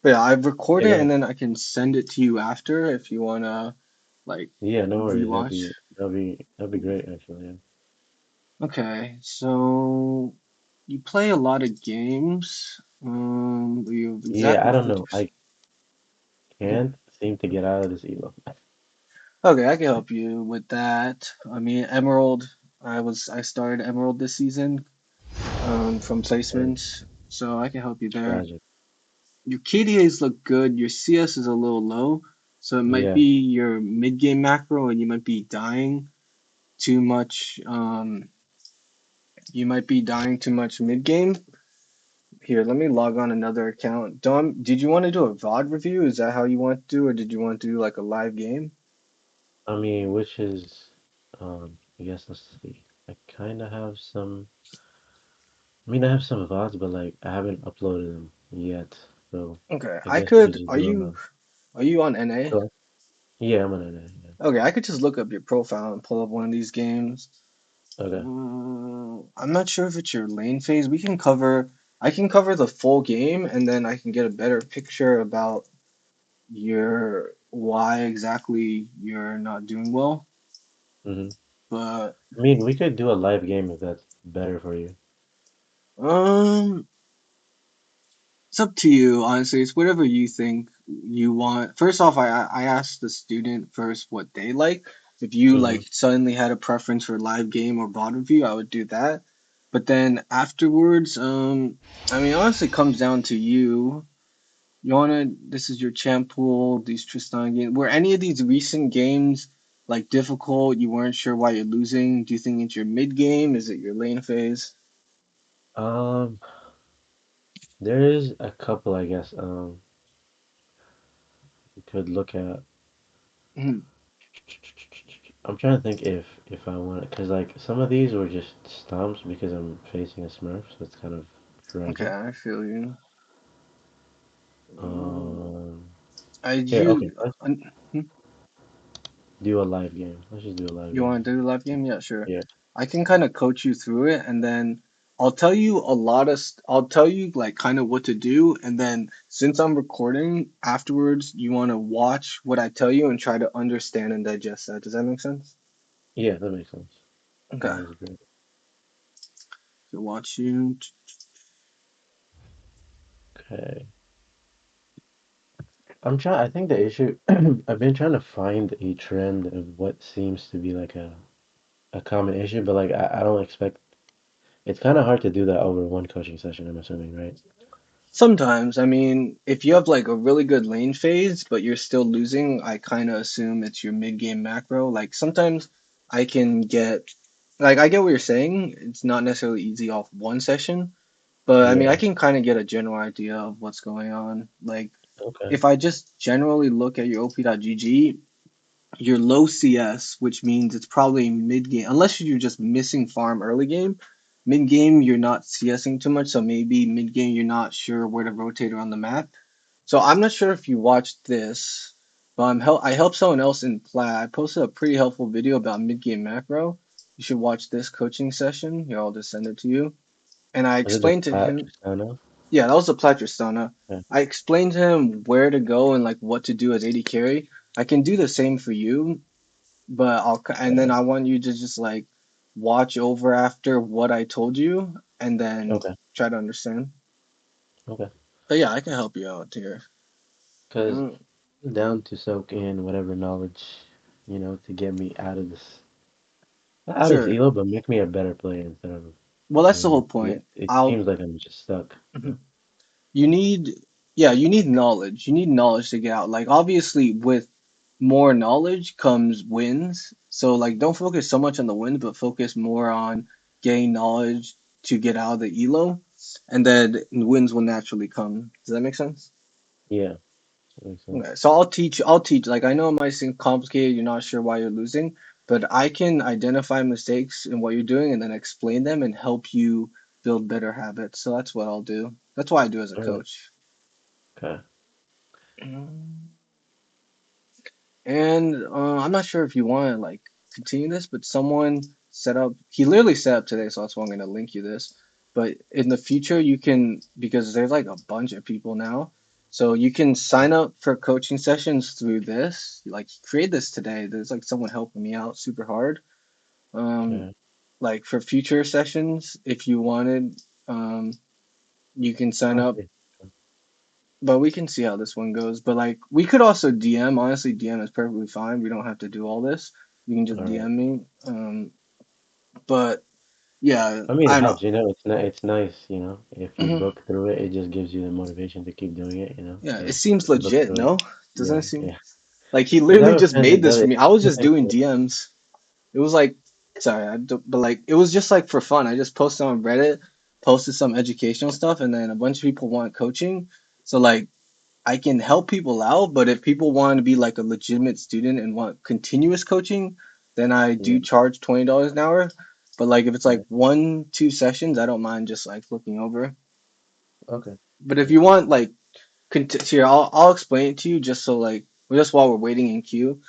But yeah, I've recorded it and Yeah, then I can send it to you after if you wanna like yeah, no worries. rewatch. That'd be great actually. Yeah. Okay, so you play a lot of games. You have Yeah, exactly I don't 50. know. I can't seem to get out of this elo. Okay, I can help you with that. I mean, Emerald. I started Emerald this season from Okay, placements, so I can help you there. tragic. Your KDAs look good. Your CS is a little low, so it might Yeah. be your mid game macro, and you might be dying too much. You might be dying too much mid game. Here, let me log on another account. Dom, did you want to do a VOD review? Is that how you want to do, or did you want to do like a live game? I mean, which is, I guess let's see. I kind of have some. I mean, I have some VODs, but like I haven't uploaded them yet. So Okay, I I guess we could could. just Are do a you live. are you on NA? So yeah, I'm gonna. Yeah. Okay, I could just look up your profile and pull up one of these games. Okay. I'm not sure if it's your lane phase. I can cover the full game and then I can get a better picture about your why exactly you're not doing well. Hmm. But I mean, we could do a live game if that's better for you. um, it's up to you, honestly. It's whatever you think you want. First off, I asked the student first what they like. If you Hmm. like suddenly had a preference for live game or VOD review, I would do that. But then afterwards, I mean, honestly, it comes down to you. You wanna? This is your champ pool. These Tristan games. Were any of these recent games like difficult? You weren't sure why you're losing. Do you think it's your mid game? Is it your lane phase? Um, there is a couple, I guess. We could look at. Mhm. I'm trying to think if I want, because like some of these were just stumps because I'm facing a Smurf, so it's kind of Okay, tragic. I feel you. Mm, Um, I Here, okay, you. let's Hmm? do a live game. Let's just do a live You game. want to do the live game? Yeah, sure. Yeah, I can kind of coach you through it, and then I'll tell you a lot of. I'll tell you like kind of what to do, and then since I'm recording afterwards, you want to watch what I tell you and try to understand and digest that. Does that make sense? yeah, that makes sense. Okay. That is great. So watch you. Okay, I'm trying. I think the issue. I've been trying to find a trend of what seems to be like a common issue, but like I don't expect. It's kind of hard to do that over one coaching session. I'm assuming, right? Sometimes, I mean, if you have like a really good lane phase, but you're still losing, I kind of assume it's your mid game macro. Like sometimes I can get, like, I get what you're saying. It's not necessarily easy off one session, but I mean, I Yeah. can kind of get a general idea of what's going on. Like, Okay. if I just generally look at your OP.GG, you're low CS, which means it's probably mid game, unless you're just missing farm early game. Mid game, you're not CSing too much, so maybe mid game, you're not sure where to rotate around the map. So I'm not sure if you watched this, but I helped someone else in Plat. I posted a pretty helpful video about mid game macro. You should watch this coaching session. Here, I'll just send it to you. And I Was it the explained to plat him, Tristana? yeah, that was the Platristana. Yeah. I explained to him where to go and like what to do as AD carry. I can do the same for you, but and then Okay. I want you to just like watch over after what I told you and then Okay. try to understand. Okay. But yeah, I can help you out here. Because Mm, I'm down to soak in whatever knowledge, to get me out of this, not out of this sure. elo, but make me a better player instead of, Well, that's the whole it, point. it I'll seems like I'm just stuck. Mhm. You need yeah, you need knowledge. You need knowledge to get out. Like obviously with more knowledge comes wins. So like don't focus so much on the wins, but focus more on getting knowledge to get out of the elo and then wins will naturally come. Does that make sense? Yeah, that makes sense. Okay, so I'll teach. Like I know it might seem complicated, you're not sure why you're losing, but I can identify mistakes in what you're doing and then explain them and help you build better habits. So that's what I'll do. That's what I do as a All right. coach. Okay. And I'm not sure if you want to like continue this, but someone set up. He literally set up today, so that's why I'm going to link you this. But in the future, you can because there's like a bunch of people now. So you can sign up for coaching sessions through this. Like create this today. There's like someone helping me out super hard. Um, Okay. like for future sessions, if you wanted, you can sign up. Okay. But we can see how this one goes. But like we could also DM. Honestly, DM is perfectly fine. We don't have to do all this. You can just All right. DM me. But yeah, I mean, I it don't know. helps, you know. It's nice, you know. If you Mhm. book through it, it just gives you the motivation to keep doing it, you know. Yeah, it So seems if you book legit, through it, no? Doesn't yeah, it seem yeah. like he Because I literally have a just friend made that this does for it. me? I was just It's doing like, DMs. It was like, sorry, but like it was just like for fun. I just posted on Reddit, posted some educational stuff, and then a bunch of people want coaching. So like I can help people out, but if people want to be like a legitimate student and want continuous coaching, then I yeah, do charge $20 an hour. But like if it's like yeah. one, two sessions, I don't mind just like looking over. Okay. But if Okay. you want like here, I'll explain it to you just so like just while we're waiting in queue.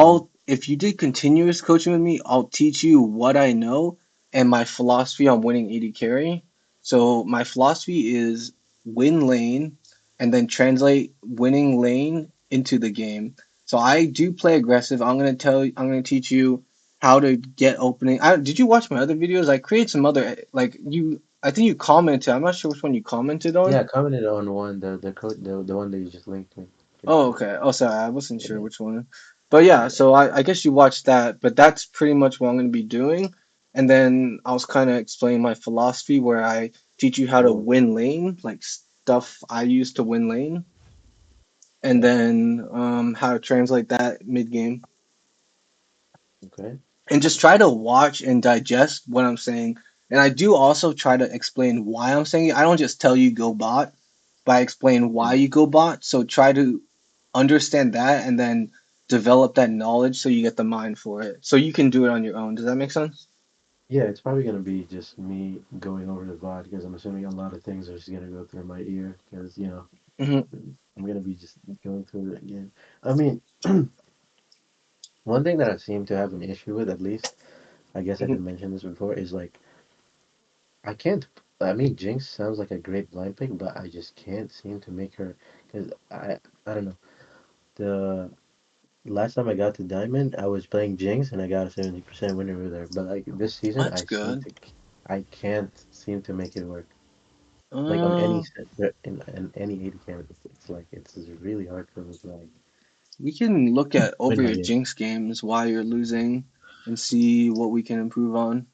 Mm. I'll if you did continuous coaching with me, I'll teach you what I know and my philosophy on winning 80 carry. So my philosophy is win lane and then translate winning lane into the game. So I do play aggressive. I'm gonna teach you how to get opening. Did you watch my other videos? I create some other like you I think you commented. I'm not sure which one you commented Yeah, on. I commented on one, the code, the one that you just linked me. Oh, okay. Oh, sorry, I wasn't sure Yeah, which one. But yeah, yeah. so I guess you watched that, but that's pretty much what I'm going to be doing. And then I was kind of explaining my philosophy where I teach you how to Oh, win lane, like stuff I use to win lane, and okay. then how to translate that mid game. Okay. And just try to watch and digest what I'm saying. And I do also try to explain why I'm saying it. I don't just tell you go bot, but I explain why Mm. you go bot. So try to understand that and then develop that knowledge so you get the mind for it. So you can do it on your own. Does that make sense? Yeah, it's probably gonna be just me going over the VOD because I'm assuming a lot of things are just gonna go through my ear because you know Hmm. I'm gonna be just going through it again. I mean, one thing that I seem to have an issue with, at least, I guess I Hmm. didn't mention this before, is like I can't. I mean, Jinx sounds like a great blind pick, but I just can't seem to make her because I don't know. The last time I got to Diamond, I was playing Jinx and I got a 70% winner with her. But like this season, That's good. I can't seem to make it work. Like on any Uh, set, in any 80 carry, it's like it's really hard for me to like we can look at win over my your game. Jinx games while you're losing and see what we can improve on.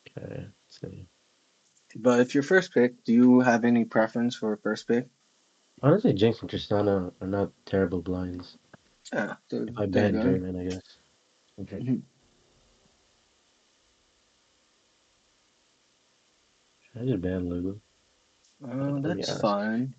Okay, so But if your first pick, do you have any preference for a first pick? honestly, Jinx and Tristana are not terrible blinds. Yeah, If I they're ban good. Draven, I guess. Okay, Mhm. should I just ban Lulu? Let me That's ask. fine.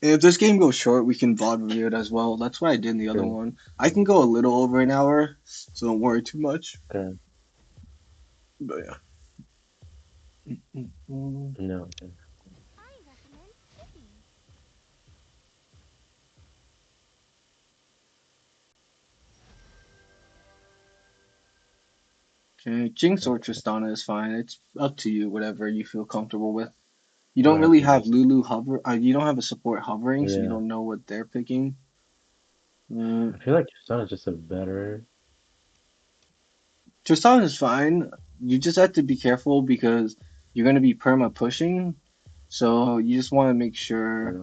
If this game goes short, we can VOD review it as well. That's what I did in the other True. one. I can go a little over an hour, so don't worry too much. Okay. But yeah. Mm. No. Okay. Okay, Jinx or Okay. Tristana is fine. It's up to you, whatever you feel comfortable with. You I'm don't gonna have really to have just. Lulu hover. You don't have a support hovering, so you Yeah. don't know what they're picking. Mm, I feel like Tristana's just a better. Tristana is fine. You just have to be careful because you're gonna be perma pushing, so you just want to make sure.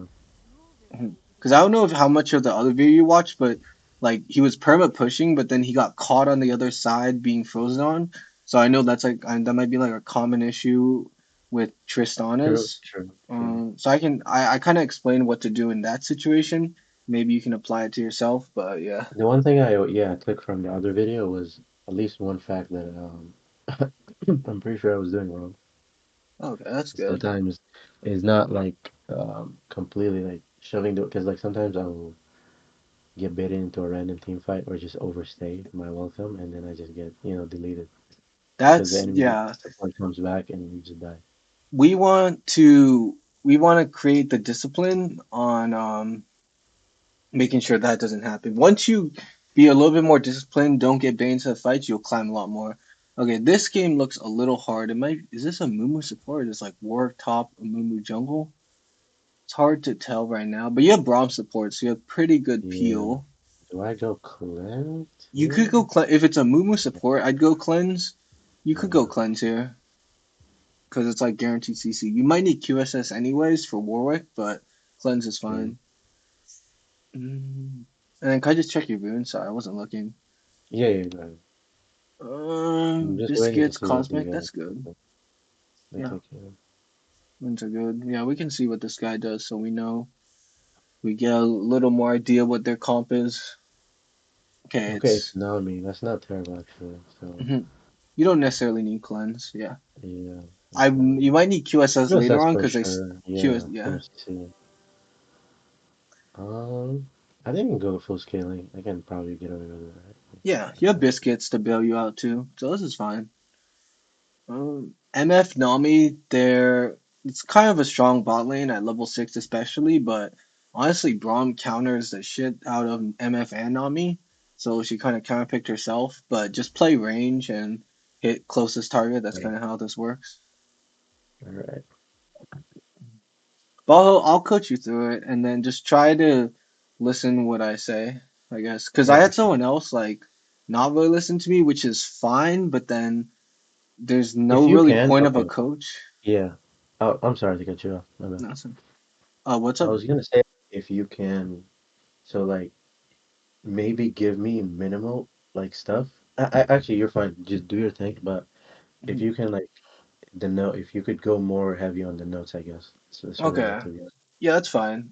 Uh, Because I don't know if how much of the other video you watched, but like he was perma pushing, but then he got caught on the other side being frozen on. So I know that's like that might be like a common issue with true. Tristana's. True. True. So I kind of explain what to do in that situation. Maybe you can apply it to yourself, but yeah. The one thing I took from the other video was at least one fact that I'm pretty sure I was doing wrong. Okay, that's good. Sometimes it's not like completely like shoving the because like sometimes I'll get baited into a random team fight or just overstay my welcome and then I just get deleted because the That's enemy yeah. support comes back and you just die. We want to we want to create the discipline on making sure that doesn't happen. Once you Be a little bit more disciplined. Don't get bait into the fights. You'll climb a lot more. Okay, this game looks a little hard. It might. Is this a Mumu support? Or is like War top a Mumu jungle? It's hard to tell right now. But you have Braum support, so you have pretty good Yeah. peel. Do I go cleanse You could here? go if it's a Mumu support. I'd go cleanse. You could go Yeah. cleanse here because it's like guaranteed CC. You might need QSS anyways for Warwick, but cleanse is True. fine. And then can I just check your rune? Sorry, I wasn't looking. Yeah, yeah, go ahead. I'm just waiting to Biscuits, see what you cosmic. got. That's good. Looks Yeah, like you. runes are good. Yeah, we can see what this guy does, so we know. We get a little more idea what their comp is. Okay, Okay, it's it's. Nami. That's not terrible actually. So Mhm. You don't necessarily need cleanse. Yeah, yeah, I okay. you might need QSS later USS on for because sure. QS. Yeah, Yeah, first see. I didn't go full scaling. I can probably get away with it, right? yeah. You have biscuits to bail you out too, so this is fine. MF Nami, they're it's kind of a strong bot lane at level 6 especially, but honestly Braum counters the shit out of MF and Nami, so she kind of counterpicked herself, but just play range and hit closest target. That's Yeah. kind of how this works. All right. But I'll coach you through it and then just try to listen what I say, I guess. Because Yeah, I for had sure. someone else like not really listen to me, which is fine, but then there's no If you really can, point of a okay. coach. Yeah. Oh, I'm sorry to cut you off. My bad. No, what's I up? was gonna say if you can, so like maybe give me minimal like stuff. Actually you're fine. Just do your thing. But if you can like the note, if you could go more heavy on the notes, I guess. So that's what I like Okay. to be. Yeah, that's fine.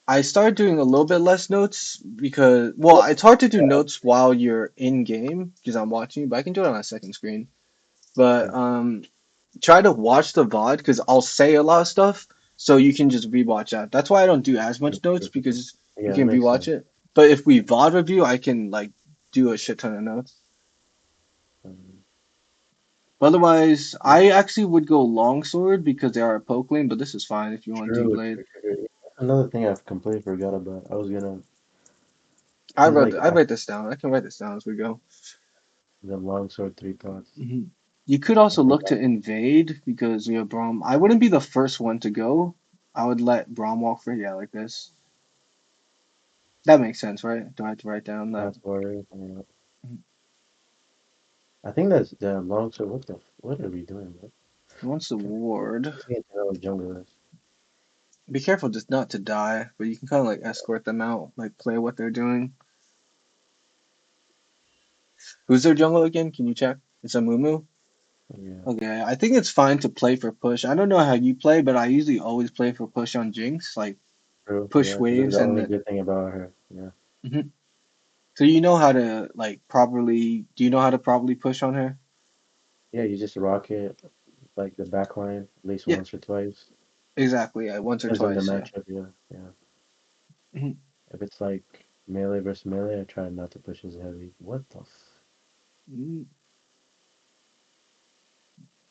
I started doing a little bit less notes because, well, it's hard to do notes while you're in game because I'm watching you, but I can do it on a second screen. But Sure. try to watch the VOD because I'll say a lot of stuff, so you can just rewatch that. That's why I don't do as Yeah, much notes sure, for sure. because you Yeah, it can makes rewatch sense. it. But if we VOD review, I can like do a shit ton of notes. Um, But otherwise, I actually would go longsword because they are a poke lane, but this is fine if you want deep true, blade. true, true. Another thing I've completely forgot about. I was gonna, I cause wrote like I write this down. I can write this down as we go. the longsword three thoughts. Mhm. You could I also look forgot. to invade because you have Braum. I wouldn't be the first one to go. I would let Braum walk for yeah like this. That makes sense, right? Do I have to write down that? Last warrior. I think that's the longsword. What are we doing, bro? He wants the ward. I need to know what jungle is. Be careful just not to die, but you can kind of like escort them out, like play what they're doing. Who's their jungle again? Can you check? It's a Mumu. Yeah, Okay, I think it's fine to play for push. I don't know how you play, but I usually always play for push on Jinx, like true. push Yeah, because that's waves the and only then. good thing about her. Yeah. Mhm. So you know how to like properly. Do you know how to properly push on her? Yeah, you just rock it like the back line at least Yeah, once or twice. exactly. Yeah, once or Depends on the twice. Yeah. matchup. Yeah, yeah. Mhm. If it's like melee versus melee, I try not to push as heavy. What the f? Mm,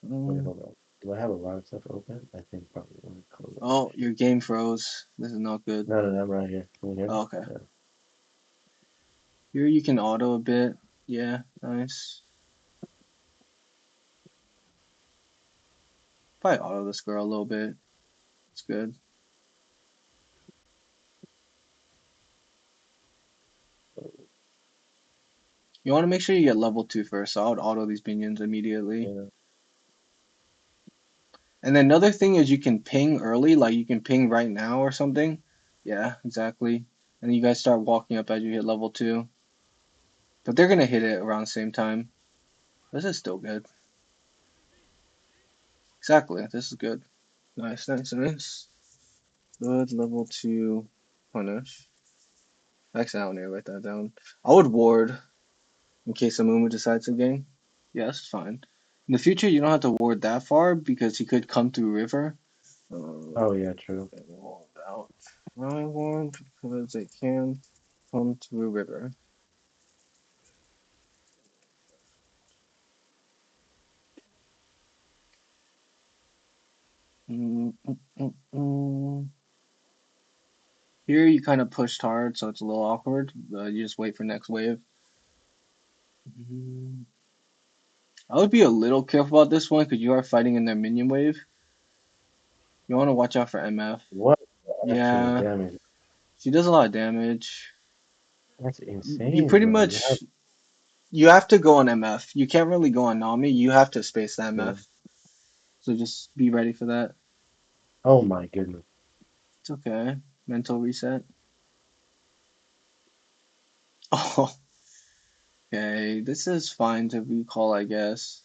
Wait, mm. hold on. Do I have a lot of stuff open? I think probably. Let me close that. Oh, your game froze. This is not good. No, no, no, I'm right here. Can you hear me? Oh, okay. Yeah. Here you can auto a bit. Yeah, nice. Probably auto this girl a little bit. It's good. You want to make sure you get level 2 first, so I would auto these minions immediately. Yeah. And then another thing is you can ping early, like you can ping right now or something. Yeah, exactly. And you guys start walking up as you hit level 2. But they're gonna hit it around the same time. This is still good. Exactly, this is good. Nice, nice, nice. Good level 2 punish. Actually, I don't need to write that down. I would ward in case Amumu decides to gang. Yeah, that's fine. In the future, you don't have to ward that far because he could come through river. Oh yeah, true. Ward out. I ward because it can come through river. Mm, mm, mm, mm. Here you kind of pushed hard, so it's a little awkward. You just wait for next wave. Mm, I would be a little careful about this one because you are fighting in their minion wave. You want to watch out for MF. What the actual Yeah, damage? she does a lot of damage. That's You insane, pretty bro. You have much you have to go on MF. You can't really go on Nami. You have to space the yeah. MF. So just be ready for that. Oh my goodness. It's okay. Mental reset. Oh, okay. This is fine to recall, I guess.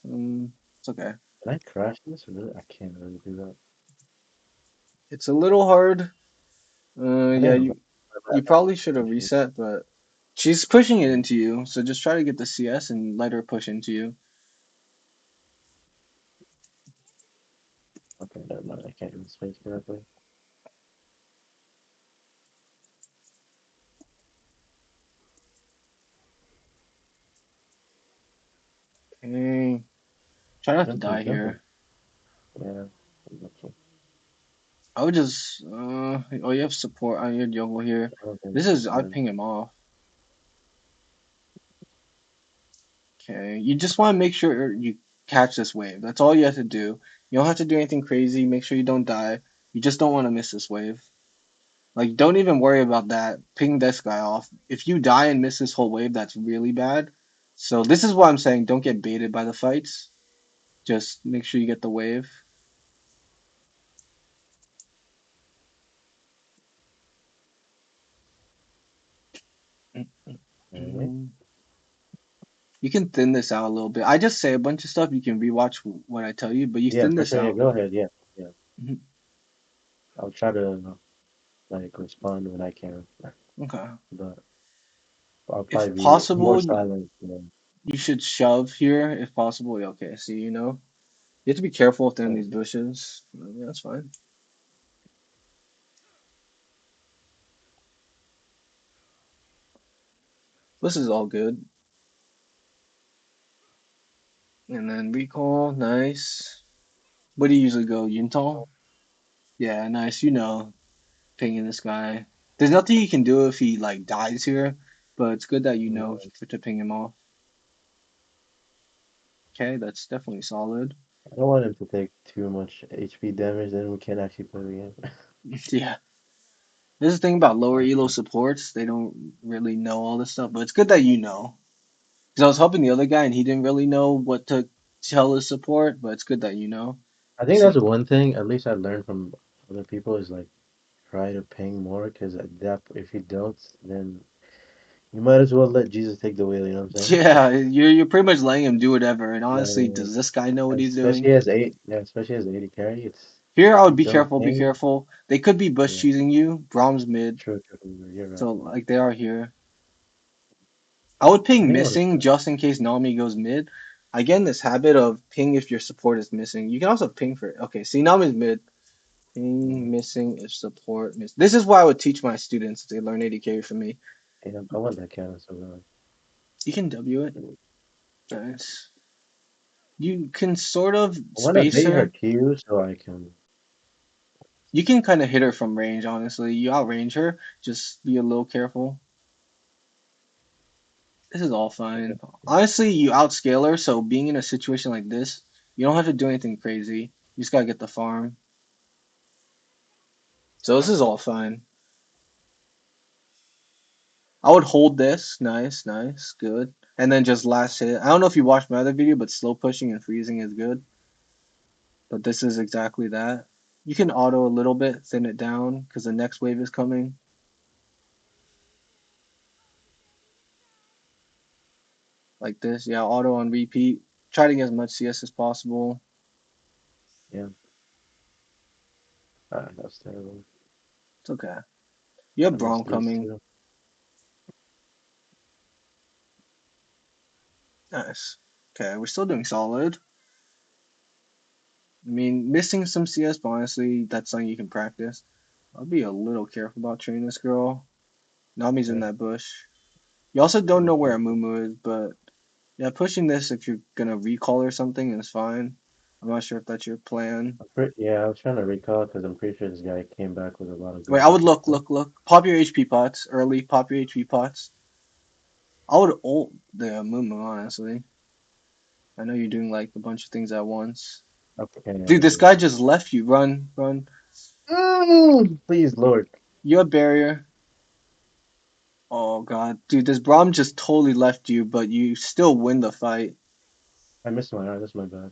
It's okay. Can I crash this? Really? I can't really do that. It's a little hard. I Yeah, think I'm you bad probably should have at reset, but she's pushing it yeah. into you. So just try to get the CS and let her push into you. Okay, never mind. I can't even space correctly. Okay. Try not to Jumping, die jumping. here. Yeah. Okay. I would just oh, you have support on your jungle here. I don't think This is I yeah. ping him off. Okay. You just want to make sure you catch this wave. That's all you have to do. You don't have to do anything crazy. Make sure you don't die. You just don't want to miss this wave. Like don't even worry about that. Ping this guy off. If you die and miss this whole wave, that's really bad. So this is what I'm saying. Don't get baited by the fights. Just make sure you get the wave. Alright. You can thin this out a little bit. I just say a bunch of stuff. You can rewatch what I tell you, but you Yeah, thin for this sure. Yeah, out. go ahead. Yeah. Yeah. Mhm. I'll try to like respond when I can. Okay. But I'll If probably be more possible, silent. Yeah. you should shove here if possible. Okay, see, you have to be careful within So, these bushes. Yeah, that's fine. This is all good. And then recall, nice. What do you usually go, Yuntal? Yeah, nice. Pinging this guy. There's nothing you can do if he like dies here, but it's good that you know yeah. to ping him off. Okay, that's definitely solid. I don't want him to take too much HP damage, then we can't actually play the game. Yeah. This is the thing about lower elo Okay. supports. They don't really know all this stuff, but it's good that you know. Because I was helping the other guy and he didn't really know what to tell his support, but it's good that you know. I think that's See, one thing, at least I learned from other people, is like try to ping more, because that if you don't, then you might as well let Jesus take the wheel. You know what I'm saying? yeah, you're pretty much letting him do whatever. And Yeah, honestly, does this guy know what he's especially doing? as eight, yeah, especially as 80 carry. It's Here, I if would you be don't careful. Be ping, careful. They could be bush yeah, cheesing you. Brahms mid, true, true, true, you're right. so Yeah, like they are here. I would I ping think I want to missing try. just in case Nami goes mid. I get in this habit of ping if your support is missing. You can also ping for it. Okay, see Nami's mid. Yeah, Ping missing if support miss. This is why I would teach my students if they learn AD carry from me. yeah, I want that cannon so You can W it. bad. Nice. You can sort of I want to space bait her her. Q so I can. You can kind of hit her from range, honestly. You outrange her. Just be a little careful. This is all Okay. fine. Honestly, you outscale her, so being in a situation like this, you don't have to do anything crazy. You just gotta get the farm. So this is all fine. I would hold this. Nice, nice, good. And then just last hit. I don't know if you watched my other video, but slow pushing and freezing is good. But this is exactly that. You can auto a little bit, thin it down, because the next wave is coming. Like this. Yeah, auto on repeat. Try to get as much CS as possible. Yeah, that's terrible. It's okay. You I have Braum missed these coming. two. Nice. Okay, we're still doing solid. I mean, missing some CS, but honestly, that's something you can practice. I'll be a little careful about training this girl. Nami's in Okay, that bush. You also don't know where okay. Amumu is, but yeah, pushing this if you're gonna recall or something is fine. I'm not sure if that's your plan. Yeah, I was trying to recall because I'm pretty sure this guy came back with a lot of Wait, good I would looking look, stuff. look, look. Pop your HP pots early. Pop your HP pots. I would ult the Mumu, honestly. I know you're doing like a bunch of things at once. Okay, Dude, this okay. guy just left you. Run, run. Please, Lord. You have barrier. Oh god, dude, this Braum just totally left you, but you still win the fight. I missed my art. That's my bad.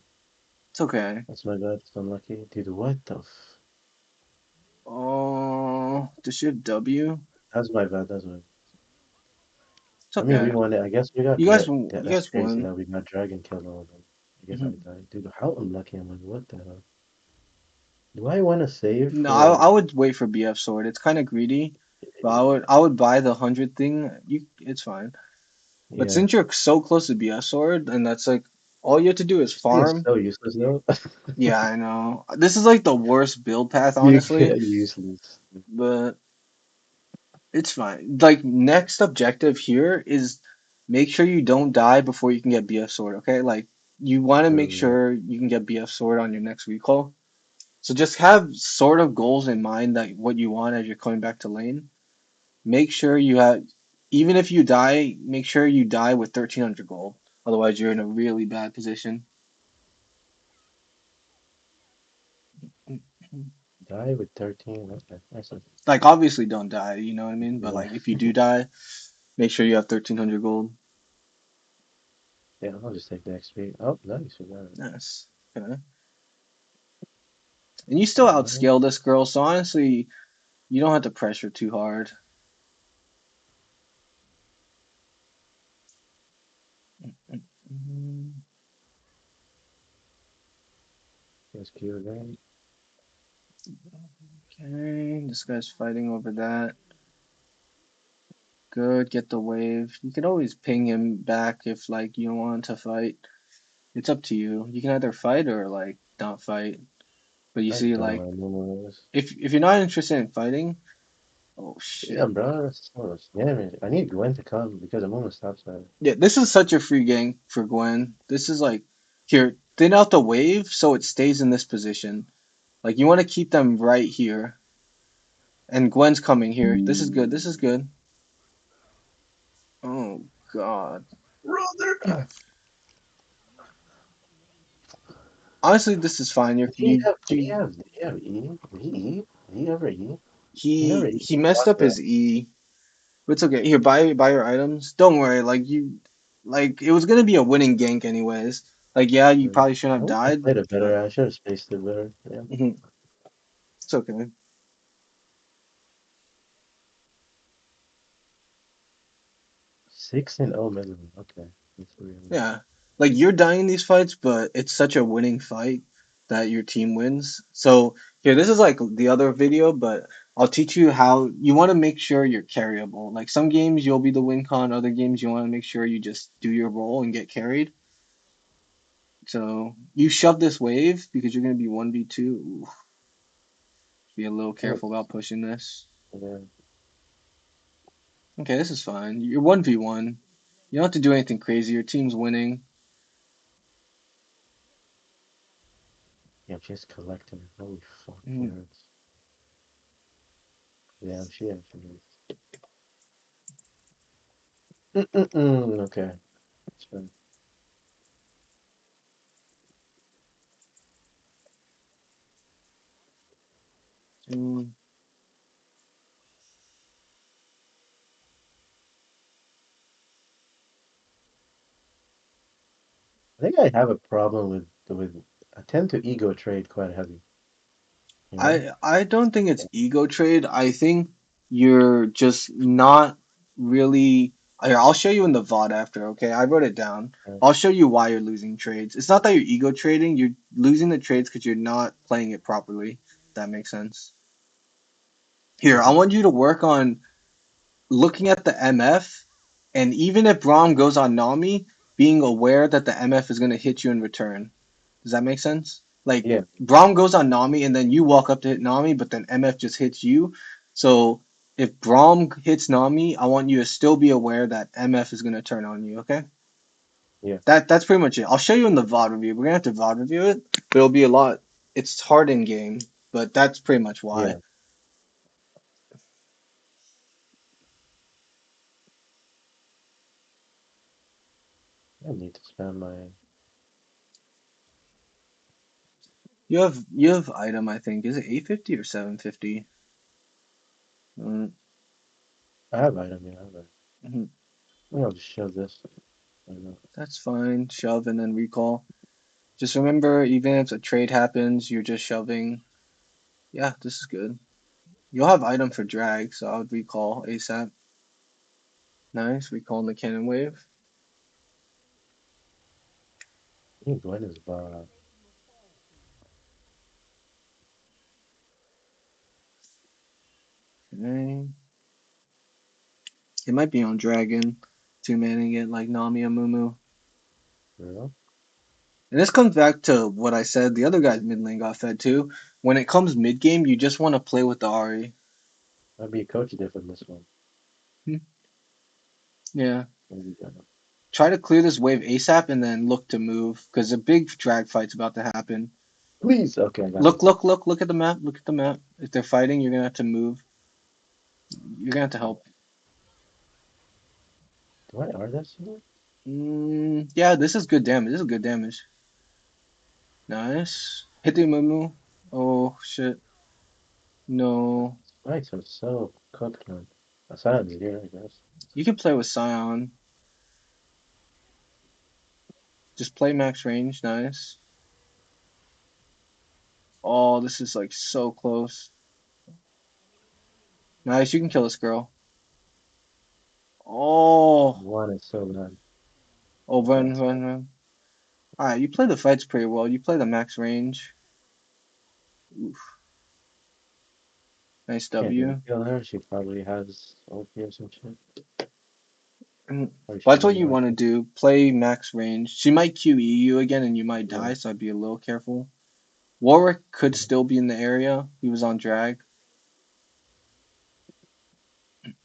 It's okay. That's my bad. It's unlucky. Dude, what the f... Oh, does she have W? That's my bad. That's my... It's I mean, we okay. won it. I guess we got... You guys, Yeah, you that's guys crazy won. that we got Dragon killed all of them. I guess I Mhm. died. Dude, how unlucky am I? What the hell? Do I want to save No, for... I would wait for BF sword. It's kind of greedy, but I would buy the 100 thing. It's fine. But Yeah. since you're so close to BF sword, and that's like all you have to do is This thing is farm. so useless, though. Yeah, I know. This is like the worst build path, You honestly, get useless. but it's fine. Like next objective here is make sure you don't die before you can get BF sword, okay? Like you want to make True, sure you can get BF sword on your next recall. So just have sort of goals in mind that what you want as you're coming back to lane. Make sure you have even if you die, make sure you die with 1300 gold. Otherwise you're in a really bad position. yeah. Die with 13. Okay, I see. Like obviously don't die, you know what I mean? But Yeah. like if you do die, make sure you have 1300 gold. Yeah, I'll just take the XP. Oh, nice. We got it. Yes. Okay. And you still Alright. outscale this girl, so honestly, you don't have to pressure too hard. Let's Q again. Okay, this guy's fighting over that. Good, get the wave. You can always ping him back if like you don't want to fight. It's up to you. You can either fight or like not fight. But you I see, don't know like what Momo is. if you're not interested in fighting, oh Yeah, shit. bro. That's so much damage. I need Gwen to come because the Momo stops that. Yeah, this is such a free gank for Gwen. This is like here, thin out the wave so it stays in this position. Like you want to keep them right here. And Gwen's coming here. This is good. This is good. Oh God. Brother! Honestly, this is fine. Did he have, You did he have E? Did he E? Did he ever E? He never E. he messed Fuck up that. his E. But it's okay. Here, buy your items. Don't worry. Like it was gonna be a winning gank anyways. Like yeah, you Mm. probably shouldn't I have wish I died, played it but better. I should have spaced it better. Yeah. it's okay. 6 and 0 minimum. Okay. That's really Yeah, like you're dying these fights, but it's such a winning fight that your team wins. So here, this is like the other video, but I'll teach you how you want to make sure you're carryable. Like some games you'll be the win con, other games you want to make sure you just do your role and get carried. So you shove this wave because you're gonna be 1v2. Ooh, be a little good. careful about pushing this. Yeah. Okay, this is fine. You're 1v1. You don't have to do anything crazy. Your team's winning. Yeah, she's collecting. Holy fuck, Mm, carrots. Yeah, she actually is. Mm-mm-mm. Okay. That's fine. mm. I think I have a problem with I tend to ego trade quite heavy, you know? I don't think it's ego trade. I think you're just not really. Here, I'll show you in the VOD after, okay? I wrote it down. Uh, I'll show you why you're losing trades. It's not that you're ego trading, you're losing the trades because you're not playing it properly. If that makes sense. Here, I okay. want you to work on looking at the MF, and even if Braum goes on Nami, being aware that the MF is going to hit you in return. Does that make sense? Like Yeah, Braum goes on Nami and then you walk up to hit Nami, but then MF just hits you. So if Braum hits Nami, I want you to still be aware that MF is gonna turn on you. Okay, yeah. that's pretty much it. I'll show you in the VOD review. We're gonna have to VOD review it, but it'll be a lot. It's hard in game, but that's pretty much why. Yeah, I need to spend my. You have item, I think. Is it 850 or 750? Mm, I have item. Yeah, I have item. mhm. I think I'll just shove this. I don't know. That's fine. Shove and then recall. Just remember, even if a trade happens, you're just shoving. Yeah, this is good. You'll have item for drag, so I would recall ASAP. Nice, recalling the cannon wave. I think Gwen is bad. Okay. It might be on dragon. Two manning it like Nami and Mumu. You know, And this comes back to what I said. The other guy's mid lane got fed too. When it comes mid game, you just want to play with the Ari. I'd be coach different this one. Hmm. Yeah. Maybe better. Try to clear this wave ASAP and then look to move because a big drag fight's about to happen. Please. Okay, I got Look, this. look, look, look at the map. Look at the map. If they're fighting, you're gonna have to move. You're gonna have to help. Do I R this here? Yeah, this is good damage. This is good damage. Nice. Hit the Mumu. Oh shit. No. Spikes are so cooked, man. Aside here, I guess. You can play with Scion. Just play max range. Nice. Oh, this is like so close. Nice. You can kill this girl. Oh. One is so bad. Oh, That run, is run, run. Alright, you play the fights pretty well. You play the max range. Oof. Nice can't even W. kill her. She probably has OP or some shit. Mm. Or But she that's what has you want to Arthur. do. Play max range. She might QE you again and you might Yeah. die, so I'd be a little careful. Warwick could Yeah. still be in the area. He was on drag.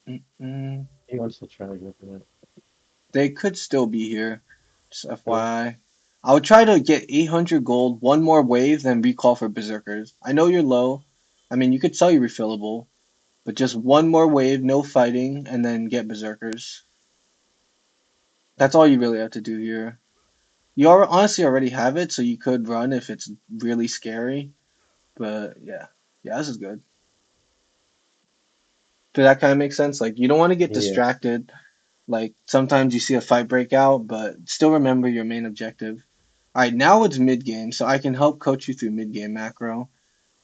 Mm-mm. He wants to try to go for that. They could still be here. Just True. FYI. I would try to get 800 gold, one more wave, then recall for Berserkers. I know you're low. I mean, you could sell your refillable, but just one more wave, no fighting, and then get Berserkers. That's all you really have to do here. You honestly already have it, so you could run if it's really scary. But yeah, yeah, this is good. Does that kind of make sense? Like, you don't want to get Yeah. distracted. Like, sometimes you see a fight break out, but still remember your main objective. All right, now it's mid game, so I can help coach you through mid game macro.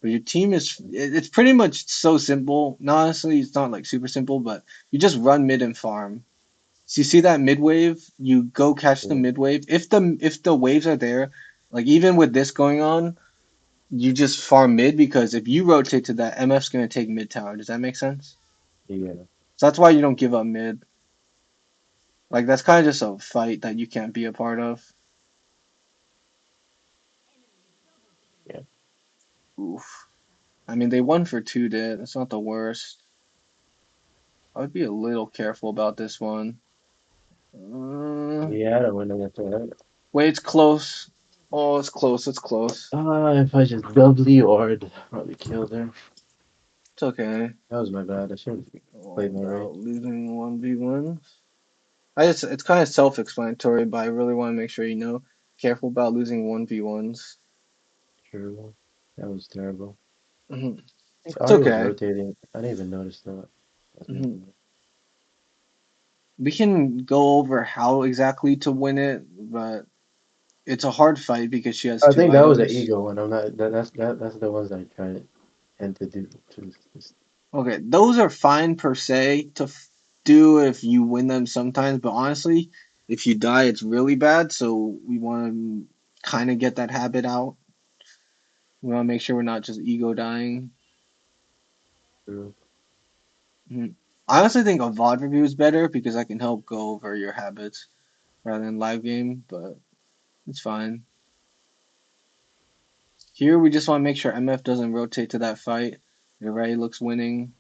But your team is, it's pretty much so simple. No, honestly, it's not like super simple, but you just run mid and farm. So you see that mid wave, you go catch the Yeah. mid wave. If the waves are there, like even with this going on, you just farm mid because if you rotate to that, MF's gonna take mid tower. Does that make sense? Yeah. So that's why you don't give up mid. Like that's kind of just a fight that you can't be a part of. Yeah. Oof. I mean, they won for two, did. That's not the worst. I would be a little careful about this one. Uh, Yeah, I don't want to get to that. wait, it's close. Oh, it's close. It's close. If I just doubly R'd, probably killed her. It's okay. That was my bad. I should have All played my about range. losing 1v1. It's kind of self-explanatory, but I really want to make sure you know. Careful about losing 1v1s. True. That was terrible. Hmm. I think It's Ari was okay. rotating. I didn't even notice that. That's my Hmm. bad. We can go over how exactly to win it, but it's a hard fight because she has I two think that was an items. ego one. I'm not. That's the ones I try to tend to do. To just, Okay, those are fine per se to do if you win them sometimes, but honestly, if you die, it's really bad. So we want to kind of get that habit out. We want to make sure we're not just ego dying. do. Mhm. I honestly think a VOD review is better because I can help go over your habits rather than live game, but it's fine. Here we just want to make sure MF doesn't rotate to that fight. It already looks winning.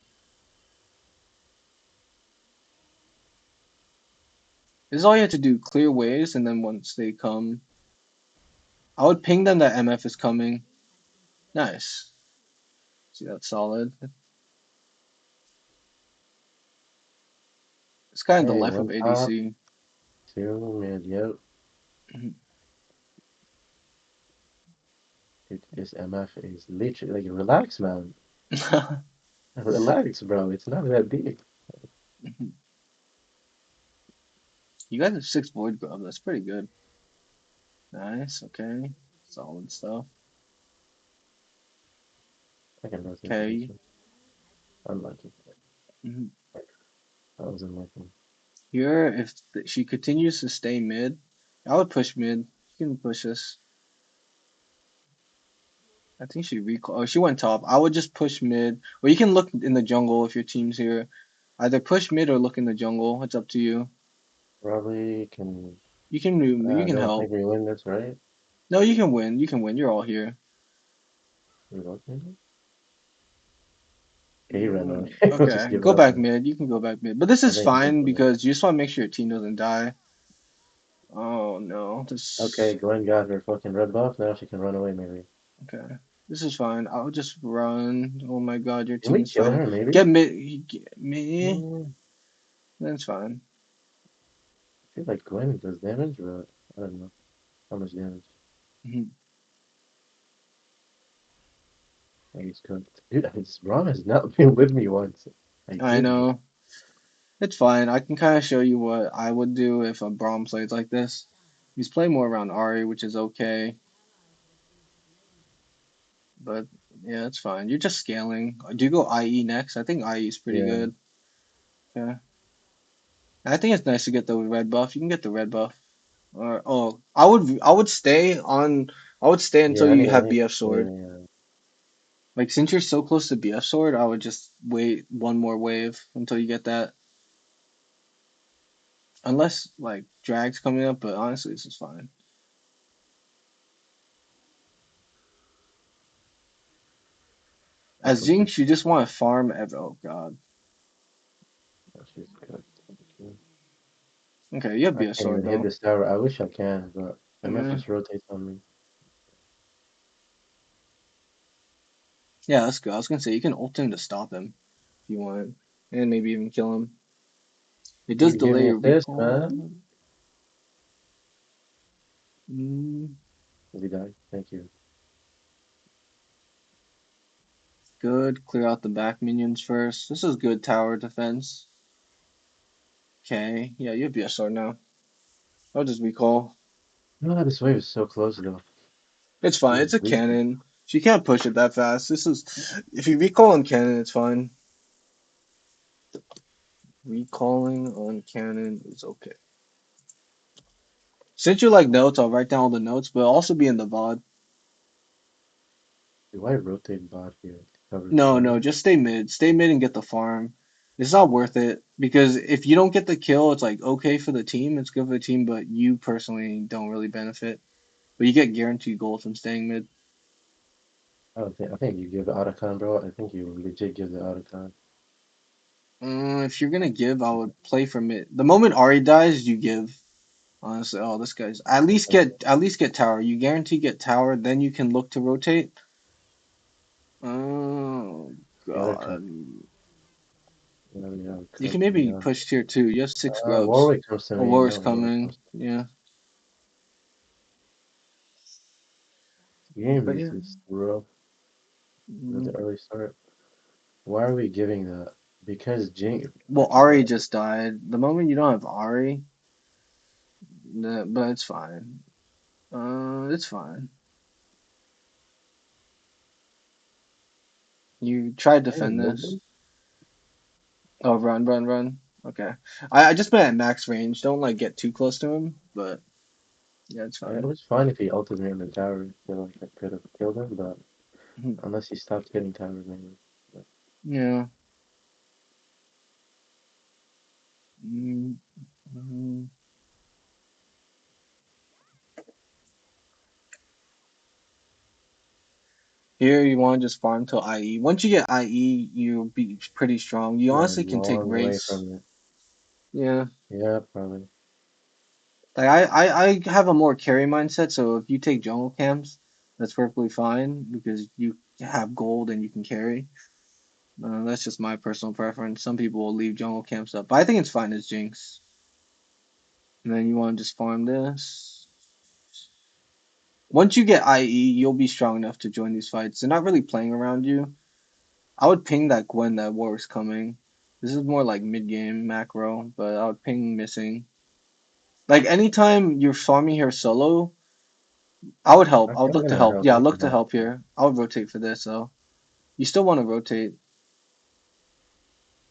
This is all you have to do, clear waves, and then once they come. I would ping them that MF is coming. Nice. See, that's solid. It's kind of the Hey, life of one top, ADC. two mid. Yep. Dude, this MF is literally like relax, man. Relax, bro. It's not that deep. You guys have six void grub. That's pretty good. Nice. Okay. Solid stuff. I can rotate to this Okay. one. Unlucky. Mhm. That was unlucky. Here, if she continues to stay mid, I would push mid. You can push this. I think she recall. Oh, she went top. I would just push mid, or you can look in the jungle if your team's here. Either push mid or look in the jungle. It's up to you. Probably can. You can move. You I can don't think help. we win this, right? No, you can win. You can win. You're all here. We don't maybe? Okay, he ran away. We'll just Okay, give it go up back then. mid. You can go back mid. But this I is think he did fine go back. because you just want to make sure your team doesn't die. Oh no, Okay, this. Gwen got her fucking red buff. Now she can run away, maybe. Okay, this is fine. I'll just run. Oh my God, your Can we team's kill fine. her, maybe? Get mid. Get me. Mm, That's fine. I feel like Gwen does damage, but I don't know how much damage. Mhm. I he's cooked. Dude, his ROM has not been with me once. I I hate it. know. It's fine. I can kind of show you what I would do if a Braum plays like this. He's playing more around Ari, which is okay, but yeah, it's fine. You're just scaling. Do you go IE next? I think IE is pretty Yeah. good. Yeah. I think it's nice to get the red buff. You can get the red buff. Or oh, I would stay until Yeah, you have I need BF to sword. stay. Like since you're so close to BF sword, I would just wait one more wave until you get that. Unless like drag's coming up, but honestly, this is fine. I'll As push it. Jinx, you just want to farm ever. Oh God. Oh, she's cooked. Okay. Okay, you have I BF can't sword even hit though. this tower. I wish I can, but MF Yeah, just rotates on me. yeah, let's go. I was gonna say you can ult him to stop him if you want, and maybe even kill him. It does You give delay me your assist, man. recall. Mm, Did he die? Thank you. good. Clear out the back minions first. This is good tower defense. Okay, yeah, you have BF sword now. I'll just recall. No, this wave is so close though. It's fine. He's It's a leaking. cannon. She can't push it that fast. This is if you recall on cannon, it's fine. Recalling on cannon is okay. Since you like notes, I'll write down all the notes, but it'll also be in the VOD. Do I rotate bot here to cover No, no, tower? just stay mid. Stay mid and get the farm. It's not worth it because if you don't get the kill, it's like okay for the team, it's good for the team, but you personally don't really benefit. But you get guaranteed gold from staying mid. I think you give the Otacon, bro. I think you legit give the Otacon. If you're gonna give, I would play for mid. The moment Ari dies, you give. Honestly, oh, this guy's at least get tower. You guarantee get tower, then you can look to rotate. Oh The Otacon. God, Yeah, yeah, you can cooked. maybe Yeah. push tier two. You have six grubs. Warwick comes to Oh, me. war's Yeah, Warwick coming. comes. Yeah, Game but is yeah. just rough at Mm. the early start. Why are we giving that? Because Jinx. Well, Ari just died. The moment you don't have Ari, but it's fine. It's fine. You try to Hey, defend this. nobody. Oh, run, run, run. Okay. I just been at max range. Don't like get too close to him, but yeah, it's It fine. was fine if he ulted me in the tower. I feel like I could have killed him, but Mhm. unless he stopped hitting towers, maybe. But Yeah. mm mm. Here you want to just farm till IE. Once you get IE, you'll be pretty strong. You we're a honestly can take long way race. from it. Yeah. Yeah, probably. Like I have a more carry mindset, so if you take jungle camps, that's perfectly fine because you have gold and you can carry. That's just my personal preference. Some people will leave jungle camps up, but I think it's fine as Jinx. And then you want to just farm this. Once you get IE, you'll be strong enough to join these fights. They're not really playing around you. I would ping that Gwen that war's coming. This is more like mid game macro, but I would ping missing. Like anytime you're farming here solo, I would help. I would I'm look to gonna help. help. Yeah, I look can to help. help here. I would rotate for this, though. You still want to rotate.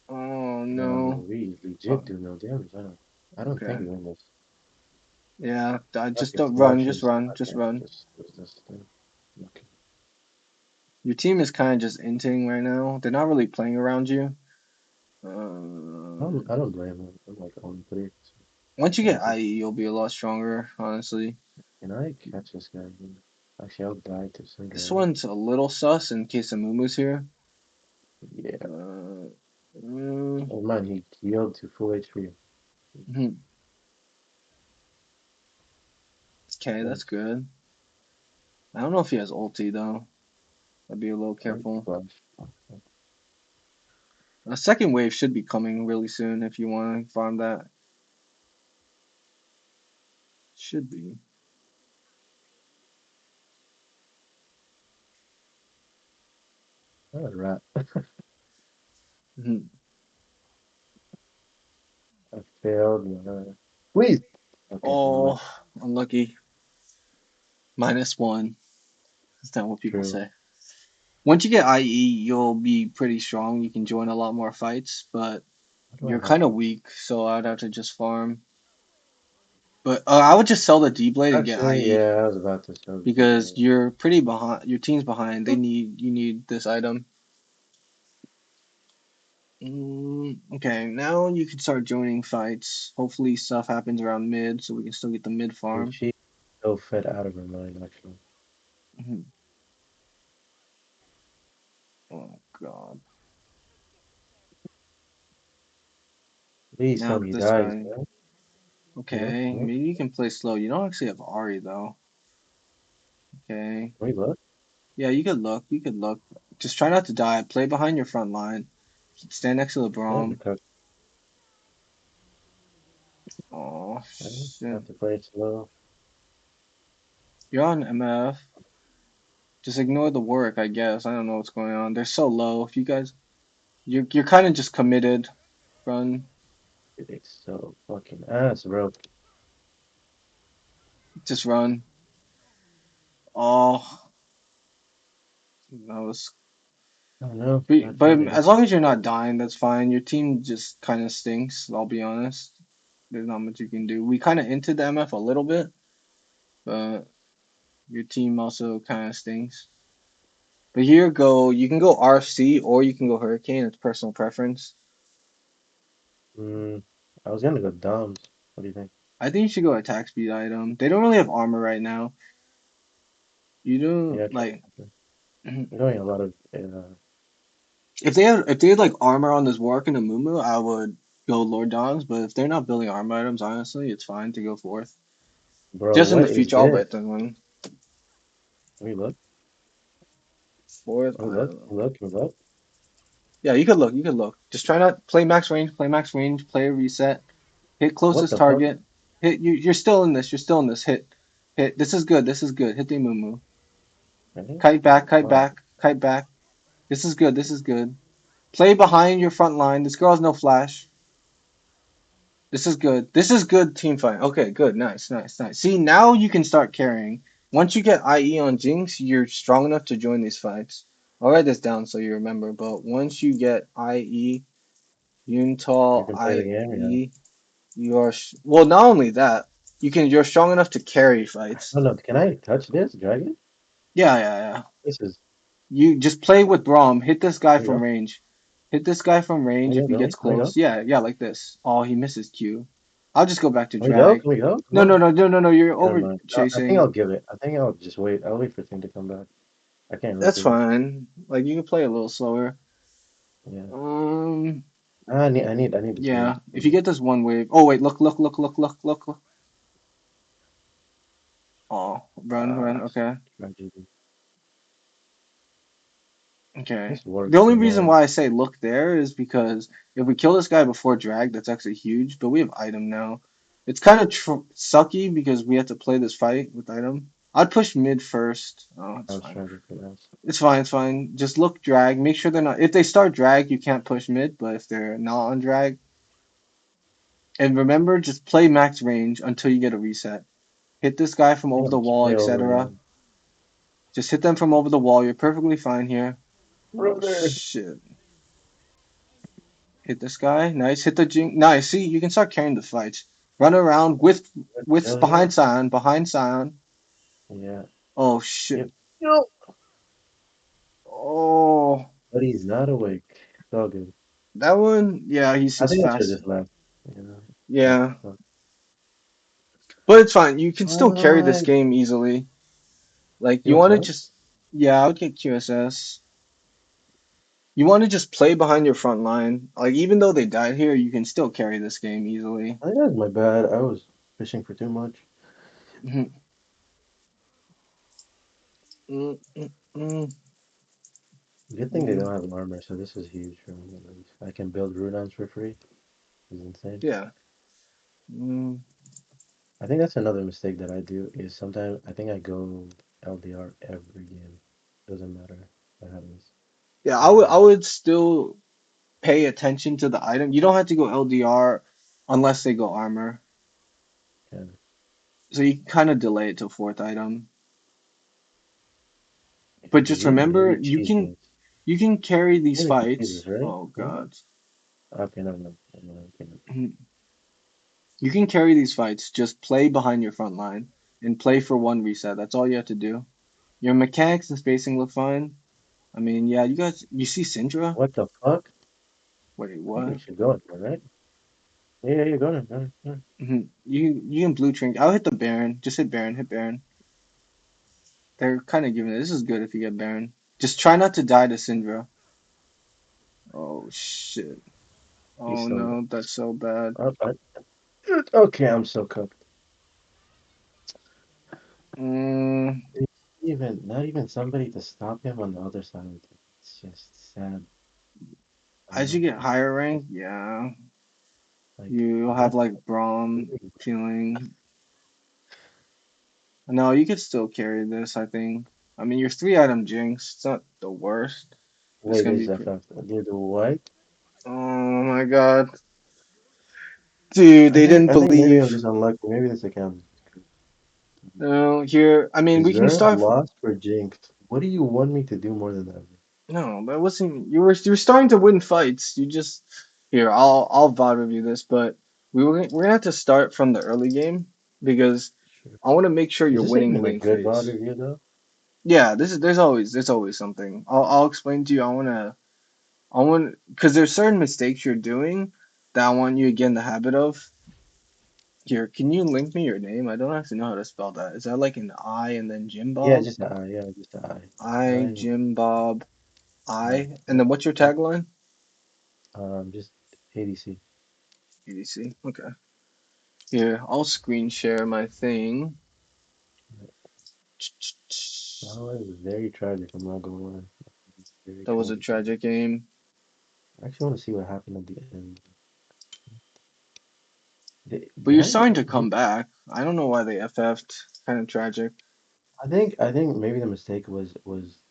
Oh No, no. we legit Oh, do no damage. I don't think okay. we win this. Yeah, I just Fucking don't run. Just flashes. run. Just Okay, run. just this thing. Okay. Your team is kind of just inting right now. They're not really playing around you. I don't blame him. I'm like on three. So Once you I don't get think. IE, you'll be a lot stronger, honestly. Can I catch this guy? Actually, I'll die to This Syndra. one's a little sus in case the Mumu's here. Yeah. Uh, mm, Oh man, he healed to full HP. mhm. Okay, that's Nice. good. I don't know if he has ulti though. I'd be a little Great careful. flash. A second wave should be coming really soon if you want to farm that. Should be. What a rat. Mhm. I failed. Please. Okay, never mind. Oh, unlucky. -1. That's not what people True. say. Once you get IE, you'll be pretty strong. You can join a lot more fights, but What do I you're have kind of to? weak, so I'd have to just farm. But I would just sell the D blade and get Actually, IE yeah, I was about to show the because D-Blade. you're pretty behind. Your team's behind. You need this item. Okay, now you can start joining fights. Hopefully, stuff happens around mid, so we can still get the mid Dude, farm. she's so fed out of her mind, actually. Mhm. Oh God! Please tell Now me he this dies, guy. man. Look, Okay, look. maybe you can play slow. You don't actually have Ari though. Okay. Wait, look. Yeah, you could look. You could look. Just try not to die. Play behind your front line. Stand next to the I have to Braum. cook. Oh Right? shit! Have to play it slow. You're on MF. Just ignore the work, I guess. I don't know what's going on. They're so low. If you guys, you're kind of just committed. Run. Dude, it's so fucking ass, bro. Just run. Oh, that was. I don't know. I But think they as just long as you're not dying, that's fine. Your team just kind of stinks. I'll be honest. There's not much you can do. We kind of entered the MF a little bit, but your team also kind of stinks. But here go. You can go RFC or you can go Hurricane. It's personal preference. mm, I was gonna go Doms. What do you think? I think you should go attack speed item. They don't really have armor right now. You Yeah, don't true. like We're doing a lot of if they had like armor on this Warwick and a Mumu, I would go Lord Dons. But if they're not building armor items, honestly, it's fine to go fourth. bro, Just in the what is future, I'll this? let them win Wait, look. fourth. Oh, I look, don't know. look, look. Yeah, you could look. You could look. Just try not play max range. Play max range. Play a reset. Hit What closest the fuck? target. Hit you. You're still in this. You're still in this. Hit. Hit. This is good. This is good. Hit the Mumu. Right? Kite back. Kite Fuck. back. Kite back. This is good. This is good. Play behind your front line. This girl has no flash. This is good. This is good team fight. Okay, good. Nice, nice, nice. See, now you can start carrying. Once you get IE on Jinx, you're strong enough to join these fights. I'll write this down so you remember. But once you get IE, You Yuntal, can play the game, yeah. IE, you are well. Not only that, you're strong enough to carry fights. Oh no, can I touch this dragon? Yeah, yeah, yeah. This is. You just play with Braum. Hit this guy There you from go. range. Hit this guy from Can range we if go, he can we? gets Can we go? close. Yeah, yeah, like this. Oh, he misses Q. I'll just go back to Can we go? drag. Can we go? Come No, on. no, no, no, no, no. You're Never over mind. I think I'll chasing. give it. I think I'll just wait. I'll wait for thing to come back. I can't risk That's losing. fine. Like you can play a little slower. Yeah. Um, I need this wave. yeah. If you get this one wave. Oh wait, look, look, look, look, look, look, look. Oh, run, run. Ah, Okay. tragedy. Okay. This The works, only you reason know. why I say look there is because if we kill this guy before drag, that's actually huge. But we have item now. It's kind of sucky because we have to play this fight with item. I'd push mid first. Oh, it's I was fine. trying to pronounce. It's fine. It's fine. Just look drag. Make sure they're not. If they start drag, you can't push mid. But if they're not on drag, and remember, just play max range until you get a reset. Hit this guy from I think over I'm the wall, chill over etc. here. Just hit them from over the wall. You're perfectly fine here. Oh Brother! shit. Hit this guy. Nice. Hit the Jinx. Nice. See, you can start carrying the fights. Run around Let's with chill here. behind Sion. Behind Sion. Yeah. Oh shit. Yep. No! Oh, But he's not awake. It's all good. that one. Yeah, he's I just think I should have fast. just left. You know. But Yeah, fuck. but it's fine. You can still carry this What? game easily. Like you want to QSS? just. Yeah, I would get QSS. You want to just play behind your front line. Like even though they died here, you can still carry this game easily. I think that was my bad. I was fishing for too much. Mhm. Mm, mm, mm, Good thing they mm. don't have armor, so this is huge for me at least. I can build Rudons for free. This is insane. Yeah. Mm. I think that's another mistake that I do is sometimes I think I go LDR every game. Doesn't matter what happens. Yeah, I I would still pay attention to the item. You don't have to go LDR unless they go armor. can. So you can kind of delay it to fourth item. If you But can just beat me, remember, maybe cheese games. you can carry these Maybe cheeses, fights. right? Oh Yeah? God. Okay, no, no, no, no, okay, no. You can carry these fights. Just play behind your front line and play for one reset. That's all you have to do. Your mechanics and spacing look fine. I mean, yeah, you see Syndra? What the fuck? Wait, I think we what? should go in there, right? Yeah, yeah, yeah, go in, go in, go in. You can blue trinket. I'll hit the Baron. Just hit Baron. Hit Baron. They're kind of giving it. This is good if you get Baron. Just try not to die to Syndra. Oh shit. He's Oh so low. no, that's so bad. Oh, okay, I'm so cooked. Mm, Even not even somebody to stop him on the other side. It's just sad. as you Uh, get higher rank, yeah, like you'll have that's like Braum really feeling. No, you could still carry this, I think. I mean, your three item Jinx, it's not the worst. It's wait, gonna there's be a pretty. fact. Dude, what? Oh my god. Dude, they didn't I think maybe I'm believe. just unlucky. Maybe this account. No, here, I mean, we can Reserve start. lost for Jinx. What do you want me to do more than that? No, that wasn't. You were starting to win fights. You just here. I'll VOD review this, but we're gonna have to start from the early game because Sure. I want to make sure Is you're this winning even a lane good VOD phase. review though? Yeah, this is there's always something. I'll explain to you. I want because there's certain mistakes you're doing that I want you to get in the habit of. Here, can you link me your name? I don't actually know how to spell that. Is that like an I and then Jim Yeah, Bob? just the eye. Yeah, just the eye. I I. Jim Bob Yeah, I and yeah, then what's your yeah. tagline? Just ADC. EDC. Okay. Here, I'll screen share my thing. That was very tragic. I'm not gonna lie. Very That was a tragic. tragic game. I actually want to see what happened at the end. But Did you're I? starting to come Did back. I don't know why they FF'd. Kind of tragic. I think maybe the mistake was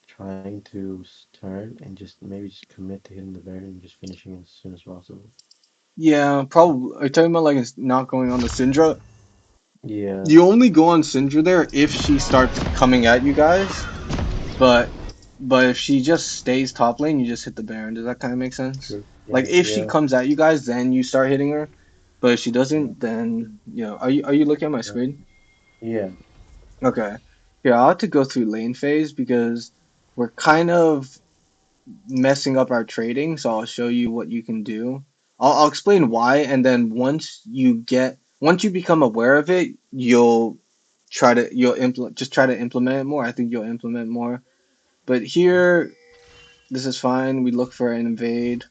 trying to turn and just maybe just commit to hitting the Baron and just finishing as soon as possible. Yeah, probably. Are you talking about like it's not going on the Syndra? Yeah, You only go on Syndra there if she starts coming at you guys. But but if she just stays top lane, you just hit the Baron. Does that kind of make sense? true. Like Yeah, if she yeah, comes at you guys, then you start hitting her. But if she yeah, doesn't, then are you looking at my yeah. screen? Yeah. Okay. Yeah, I'll have to go through lane phase because we're kind of messing up our trading, so I'll show you what you can do. I'll explain why, and then once you become aware of it, you'll implement just try to implement it more. I think you'll implement more. But here, this is fine. We look for an invade.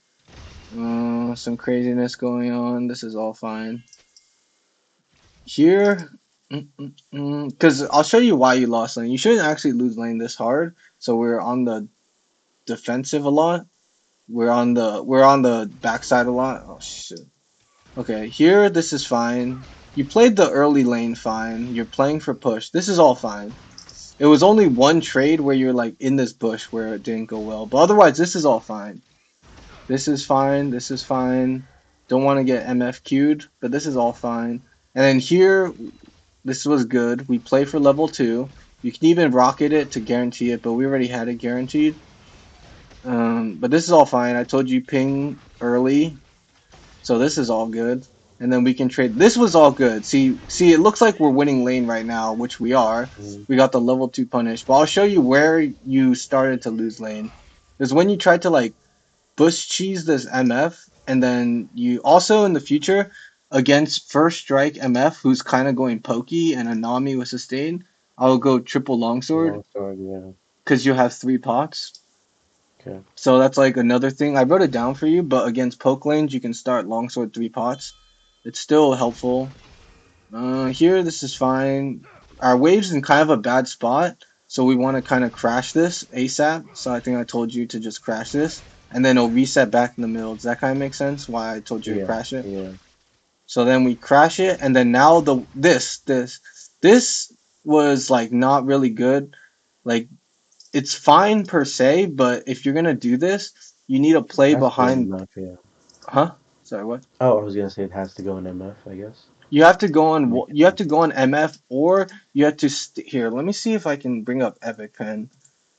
Some craziness going on. This is all fine. Here. Because I'll show you why you lost lane. You shouldn't actually lose lane this hard. So we're on the defensive a lot. We're on the backside a lot. Oh shit. Okay, here this is fine. You played the early lane fine. You're playing for push. This is all fine. It was only one trade where you're like in this bush where it didn't go well. But otherwise, this is all fine. This is fine. This is fine. Don't want to get MFQ'd, but this is all fine. And then here, this was good. We play for level 2. You can even rocket it to guarantee it, but we already had it guaranteed. But this is all fine. I told you ping early, so this is all good. And then we can trade. This was all good. See, it looks like we're winning lane right now, which we are. Mm, We got the level 2 punish, but I'll show you where you started to lose lane. Is when you tried to like bush cheese this MF, and then you also in the future against first strike MF, who's kind of going pokey, and Anami with sustain. I'll go triple longsword long sword, yeah. because you have 3 pots. Okay. So that's like another thing. I wrote it down for you, but against poke lanes, you can start longsword 3 pots. It's still helpful. Here, this is fine. Our wave's in kind of a bad spot, so we want to kind of crash this ASAP. So I think I told you to just crash this, and then it'll reset back in the middle. Does that kind of make sense? Why I told you to Yeah, crash it? yeah. So then we crash it, and then now this was like not really good. Like it's fine per se, but if you're gonna do this, you need to It play has to go in behind. MF, yeah. Huh? Sorry, what? Oh, I was gonna say it has to go in MF, I guess. You have to go on. Make You have sense. to go on MF, or you have to here. Let me see if I can bring up Epic Pen.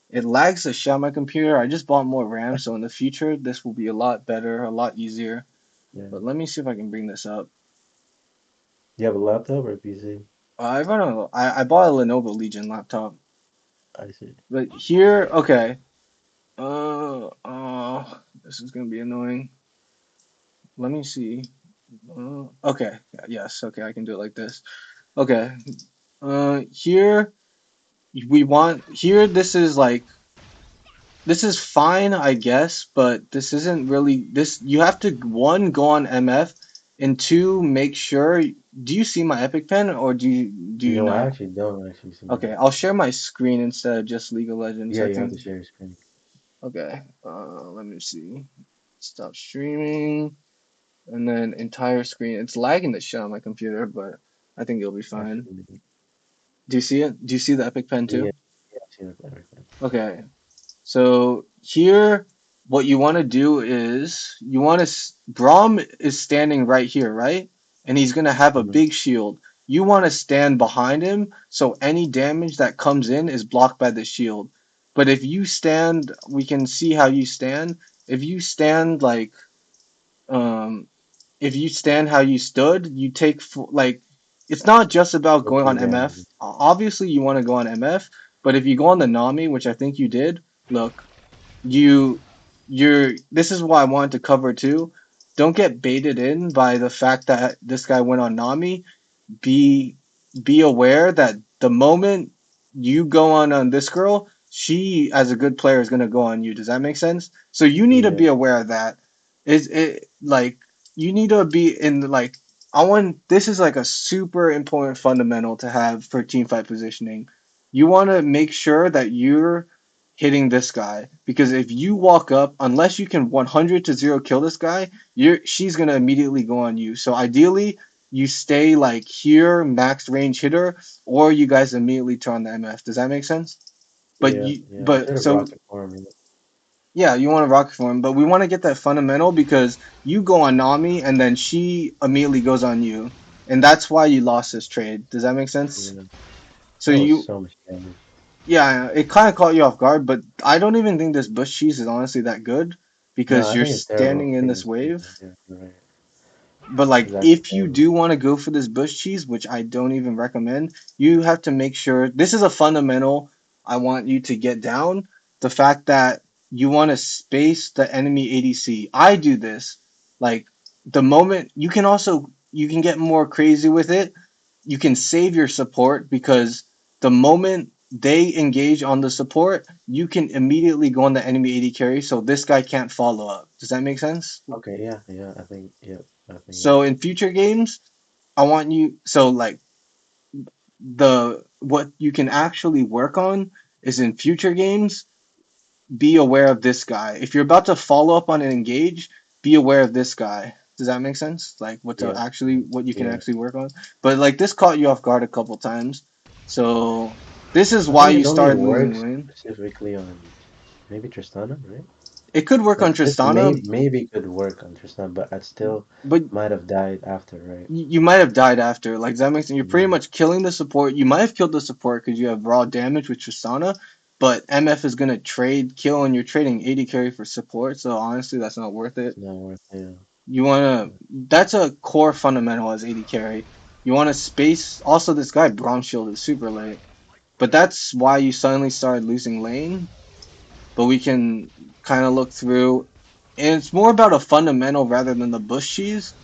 It lags the shit out of my computer. I just bought more RAM, so in the future this will be a lot better, a lot easier. Yeah. But let me see if I can bring this up. You have a laptop or a PC? I bought a Lenovo Legion laptop, I see. but here, okay. This is gonna be annoying. Let me see. Okay, yes, okay, I can do it like this. Okay, here we want here. This is fine, I guess, but this isn't really this. You have to one go on MF, and two make sure. Do you see my Epic Pen or do you No, I not? actually don't actually see Okay, mine. I'll share my screen instead of just League of Legends. Yeah, I you have think. to share your screen. Okay, let me see. Stop streaming, and then entire screen. It's lagging the shit on my computer, but I think it'll be That fine. should be. Do you see it? Do you see the Epic Pen Yeah, too? yeah, I see everything. Okay, so here, what you want to do is you want to. Braum is standing right here, right? And he's gonna have a Mm-hmm. big shield. You want to stand behind him so any damage that comes in is blocked by the shield. But if you stand, we can see how you stand. If you stand like, um, if you stand how you stood, you take like, it's not just about You'll going on take MF. damage. Obviously, you want to go on MF, but if you go on the Nami, which I think you did, look, you this is why I wanted to cover too. Don't get baited in by the fact that this guy went on Nami. Be be aware that the moment you go on this girl, she as a good player is gonna go on you. Does that make sense? So you need to Yeah. be aware of that. Is it like you need to be in like I want this is like a super important fundamental to have for team fight positioning. You want to make sure that you're hitting this guy because if you walk up, unless you can 100 to 0 kill this guy, she's gonna immediately go on you. So ideally, you stay like here, max range hitter, or you guys immediately turn on the MF. Does that make sense? But Yeah, you, yeah. I should but have so rocket for him. yeah, you want to rock for him, but we want to get that fundamental because you go on Nami and then she immediately goes on you, and that's why you lost this trade. Does that make sense? Yeah. So That was you, so much damage. yeah, it kind of caught you off guard, but I don't even think this bush cheese is honestly that good No, because I you're think it's terrible. standing I in think this it's terrible. wave. Yeah, you're right. But like, It's actually if you terrible. do want to go for this bush cheese, which I don't even recommend, you have to make sure this is a fundamental. I want you to get down the fact that you want to space the enemy ADC. I do this like the moment you can get more crazy with it. You can save your support because the moment they engage on the support, you can immediately go on the enemy AD carry, so this guy can't follow up. Does that make sense? Okay, yeah, yeah. I think, yeah, I think, yeah. So in future games, I want you so like the what you can actually work on is in future games, be aware of this guy. If you're about to follow up on an engage, be aware of this guy. Does that make sense? Like Yeah. what you can Yeah. actually work on. But like this caught you off guard a couple times. So this is I why think you it only started losing works lane. specifically on maybe Tristana, right? It could work on Like this Tristana, maybe could work on Tristana, but I still but might have died after, right? you might have died after. Like does that makes sense. You're pretty Mm, much killing the support. You might have killed the support because you have raw damage with Tristana, but MF is gonna trade kill and you're trading 80 carry for support. So honestly, that's not worth it's it. not worth it. You wanna that's a core fundamental as 80 carry. You wanna space also this guy Bronze Shield is super late. But that's why you suddenly started losing lane. But we can kind of look through and it's more about a fundamental rather than the bush cheese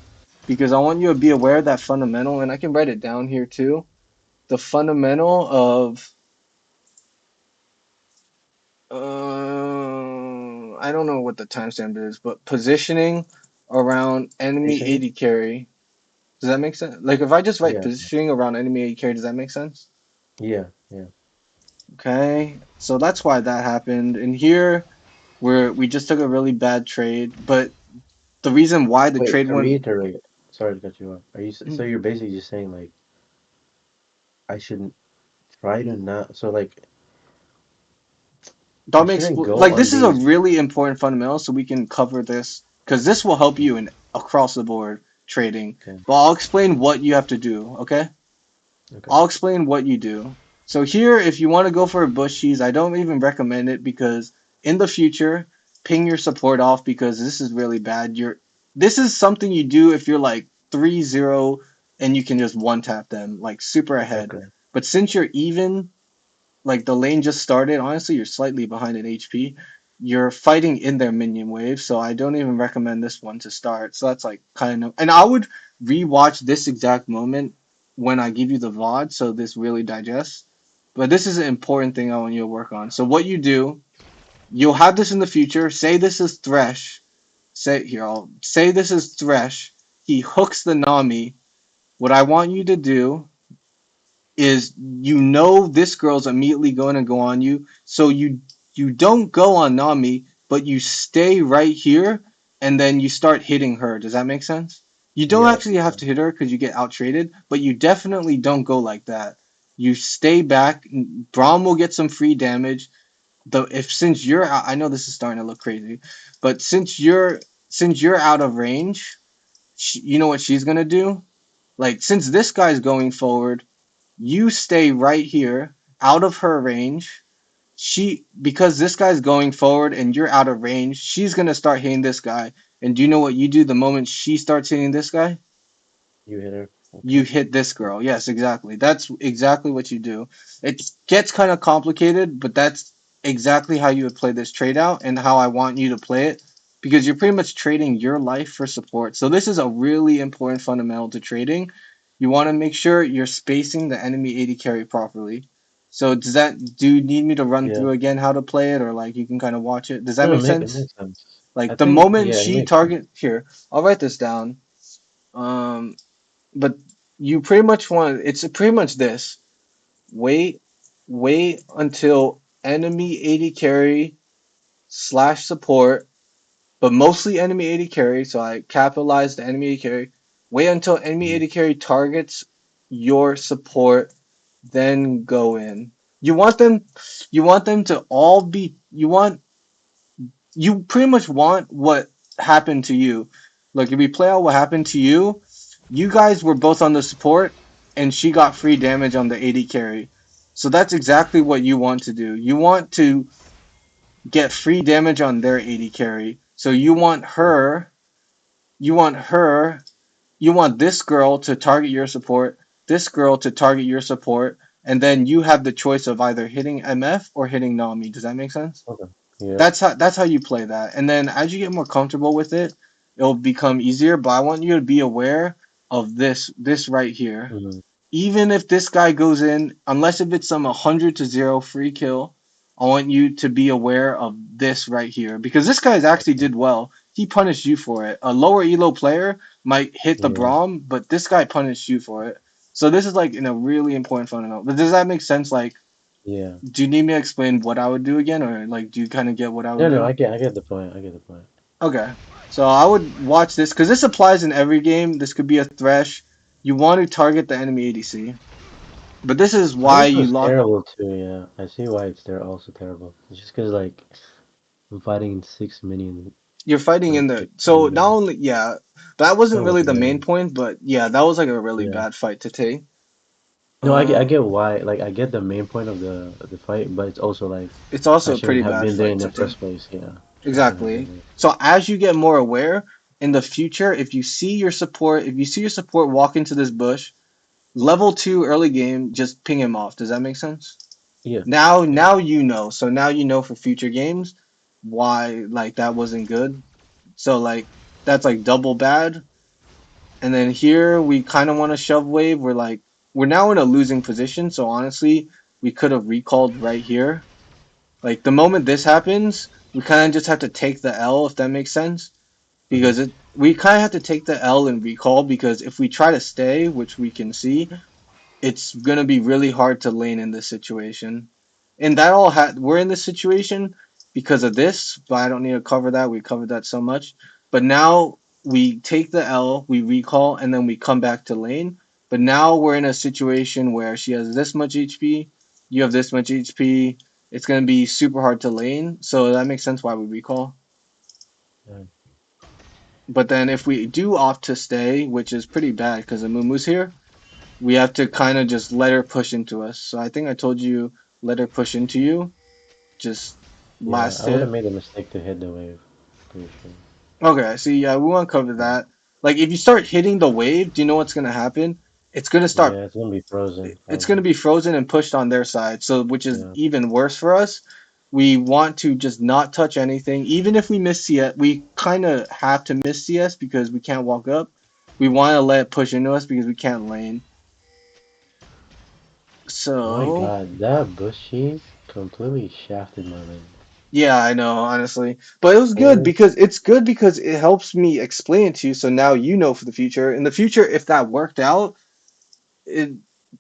because I want you to be aware of that fundamental and I can write it down here too. The fundamental of I don't know what the timestamp is, but positioning around enemy Facing it? 80 carry. Does that make sense? Like if I just write Yeah. positioning around enemy 80 carry, does that make sense? Yeah. Yeah. Okay, so that's why that happened. And here we just took a really bad trade, but the reason why the Wait, trade to went reiterate, sorry to cut you off. So you're basically just saying like I shouldn't try to not so like I that makes shouldn't go like on this is a these. really important fundamental, so we can cover this because this will help you in across the board trading. Okay. But I'll explain what you have to do. Okay. Okay. I'll explain what you do. So here, if you want to go for a bush cheese, I don't even recommend it because in the future, ping your support off because this is really bad. This is something you do if you're like 3-0 and you can just one tap them like super ahead. Okay. But since you're even, like the lane just started, honestly, you're slightly behind in HP. You're fighting in their minion wave, so I don't even recommend this one to start. So that's like kind of, and I would rewatch this exact moment when I give you the VOD, so this really digests. But this is an important thing I want you to work on. So what you do, you'll have this in the future. Say this is Thresh. Say here, I'll say this is Thresh. He hooks the Nami. What I want you to do is this girl's immediately going to go on you, so you don't go on Nami, but you stay right here, and then you start hitting her. Does that make sense? You don't Yeah. actually have to hit her because you get out traded, but you definitely don't go like that. You stay back. Braum will get some free damage. Though if since you're out, I know this is starting to look crazy, but since you're out of range, you know what she's gonna do? Like since this guy's going forward, you stay right here, out of her range. Because this guy's going forward and you're out of range, she's gonna start hitting this guy. And do you know what you do the moment she starts hitting this guy? You hit her. You Okay. hit this girl. Yes, exactly. That's exactly what you do. It gets kind of complicated, but that's exactly how you would play this trade out and how I want you to play it because you're pretty much trading your life for support. So this is a really important fundamental to trading. You want to make sure you're spacing the enemy 80 carry properly. So do you need me to run Yeah. through again how to play it or like you can kind of watch it? Does that No, make it sense? makes sense. I Like the think moment yeah, it she makes sense. target here, I'll write this down. Um but you pretty much want it's pretty much this. Wait, wait until enemy 80 carry slash support, but mostly enemy 80 carry. So I capitalize the enemy 80 carry. Wait until enemy Mhm. 80 carry targets your support, then go in. You want them, you want them to all be. You pretty much want what happened to you. Look, if we play out what happened to you, you guys were both on the support, and she got free damage on the 80 carry. So that's exactly what you want to do. You want to get free damage on their 80 carry. So you want her, you want this girl to target your support, this girl to target your support, and then you have the choice of either hitting MF or hitting Nami. Does that make sense? Okay. Yeah. That's how you play that. And then as you get more comfortable with it, it'll become easier. But I want you to be aware of this right here. Hmm. Even if this guy goes in, unless if it's some 100-0 free kill, I want you to be aware of this right here because this guy's actually Okay. did well. He punished you for it. A lower elo player might hit the Yeah. Braum, but this guy punished you for it. So this is like in a really important fundamental. But does that make sense? Like, Yeah. do you need me to explain what I would do again, or like, do you kind of get what I would No, no, do? I get the point. I get the point. Okay. So I would watch this because this applies in every game. This could be a thresh. You want to target the enemy ADC, but this is why Jinx you was lock. terrible too. Yeah, I see why it's there also terrible. It's just because like I'm fighting six minions You're fighting like in the in so not there. only yeah, that wasn't Kind of really the main annoying. point, but yeah, that was like a really Yeah. bad fight to take. No, I Uh, get why. Like I get the main point of the fight, but it's also like it's I also a pretty shouldn't have bad been there fight in to the take. first place. Yeah, I shouldn't have been Exactly. there. So as you get more aware in the future, if you see your support walk into this bush, level two early game, just ping him off. Does that make sense? Yeah, yeah, Now you know. So now you know for future games why like that wasn't good. So like that's like double bad. And then here we kind of want to shove wave. We're now in a losing position. So honestly, we could have recalled right here. Like the moment this happens, we kind of just have to take the L if that makes sense hmm because we kind of have to take the L and recall because if we try to stay, which we can see, it's gonna be really hard to lane in this situation. And that we're in this situation because of this, but I don't need to cover that. We covered that so much. But now we take the L, we recall, and then we come back to lane. But now we're in a situation where she has this much HP, you have this much HP. It's gonna be super hard to lane. So that makes sense why we recall. yeah, But then if we do opt to stay, which is pretty bad because the Mumu's here, we have to kind of just let her push into us. So I think I told you let her push into you. Just yeah. last I would have hit. made the mistake to hit the wave. Pretty sure. Okay, see, yeah, we want to cover Yeah, that. Like if you start hitting the wave, do you know what's gonna happen? It's gonna start. yeah. It's gonna be frozen It's gonna probably. be frozen and pushed on their side. So which is Yeah, even worse for us. We want to just not touch anything, even if we miss CS. We kind of have to miss CS because we can't walk up. We want to let it push into us because we can't lane. my So God, that bushy completely shafted my lane. yeah, I know, honestly. But it was good Holy, because it's good because it helps me explain it to you so now you know for the future. In the future, if that worked out, it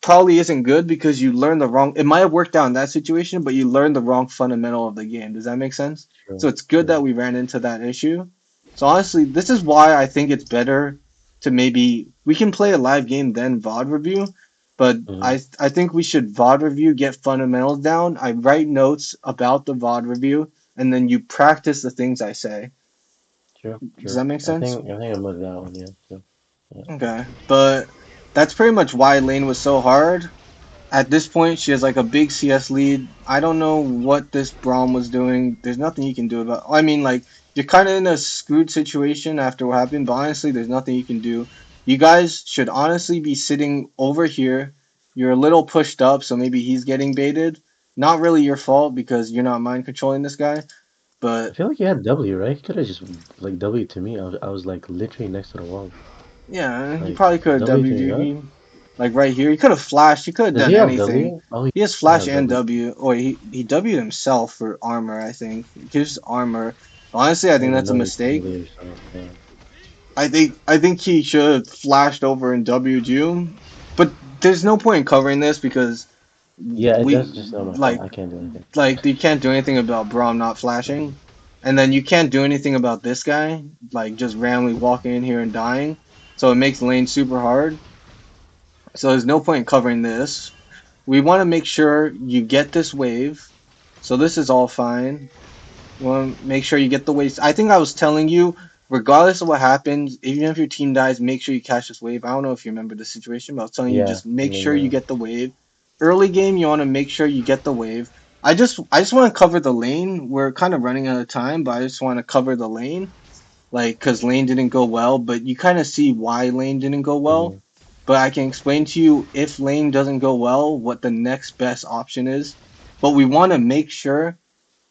probably isn't good because you learned the wrong it might have worked out in that situation, but you learned the wrong fundamental of the game. Does that make sense? So true, it's good that true. we ran into that issue. So honestly, this is why I think it's better to maybe we can play a live game then VOD review, but hmm I think we should VOD review, get fundamentals down. I write notes about the VOD review and then you practice the things I say. True, Does true. that make sense? I think I'm with that one. Yeah. So, yeah. Okay. But that's pretty much why Lane was so hard. At this point, she has like a big CS lead. I don't know what this Braum was doing. There's nothing you can do about. I mean, like you're kind of in a screwed situation after what happened, but honestly, there's nothing you can do. You guys should honestly be sitting over here. You're a little pushed up, so maybe he's getting baited. Not really your fault because you're not mind controlling this guy, I but feel like you had W, right? You could have just like W to me. I was like literally next to the wall. yeah, he Like probably could have W to W'd me, huh? you, like right here. He could have flashed. He could have Does he done have anything. W? Oh, he He has does flash have and W. W. Or he W'd himself for armor. I think he gives armor. Honestly, I I think didn't that's a know you could mistake. W yourself. Yeah. I think he should have flashed over and W'd you. But there's no point in covering this because Yeah, we that's just not my fault. like I can't do anything. you can't do anything about Braum not flashing, and then you can't do anything about this guy like just randomly walking in here and dying. So it makes lane super hard. So there's no point in covering this. We want to make sure you get this wave. So this is all fine. You want to make sure you get the wave. I think I was telling you, regardless of what happens, even if your team dies, make sure you catch this wave. I don't know if you remember the situation, but I was telling you Yeah, just I make sure you remember get the wave. Early game, you want to make sure you get the wave. I just want to cover the lane. We're kind of running out of time, but I just want to cover the lane like because lane didn't go well, but you kind of see why lane didn't go that. well. But I can explain to you if lane doesn't go well, what the next best option is. But we want to make sure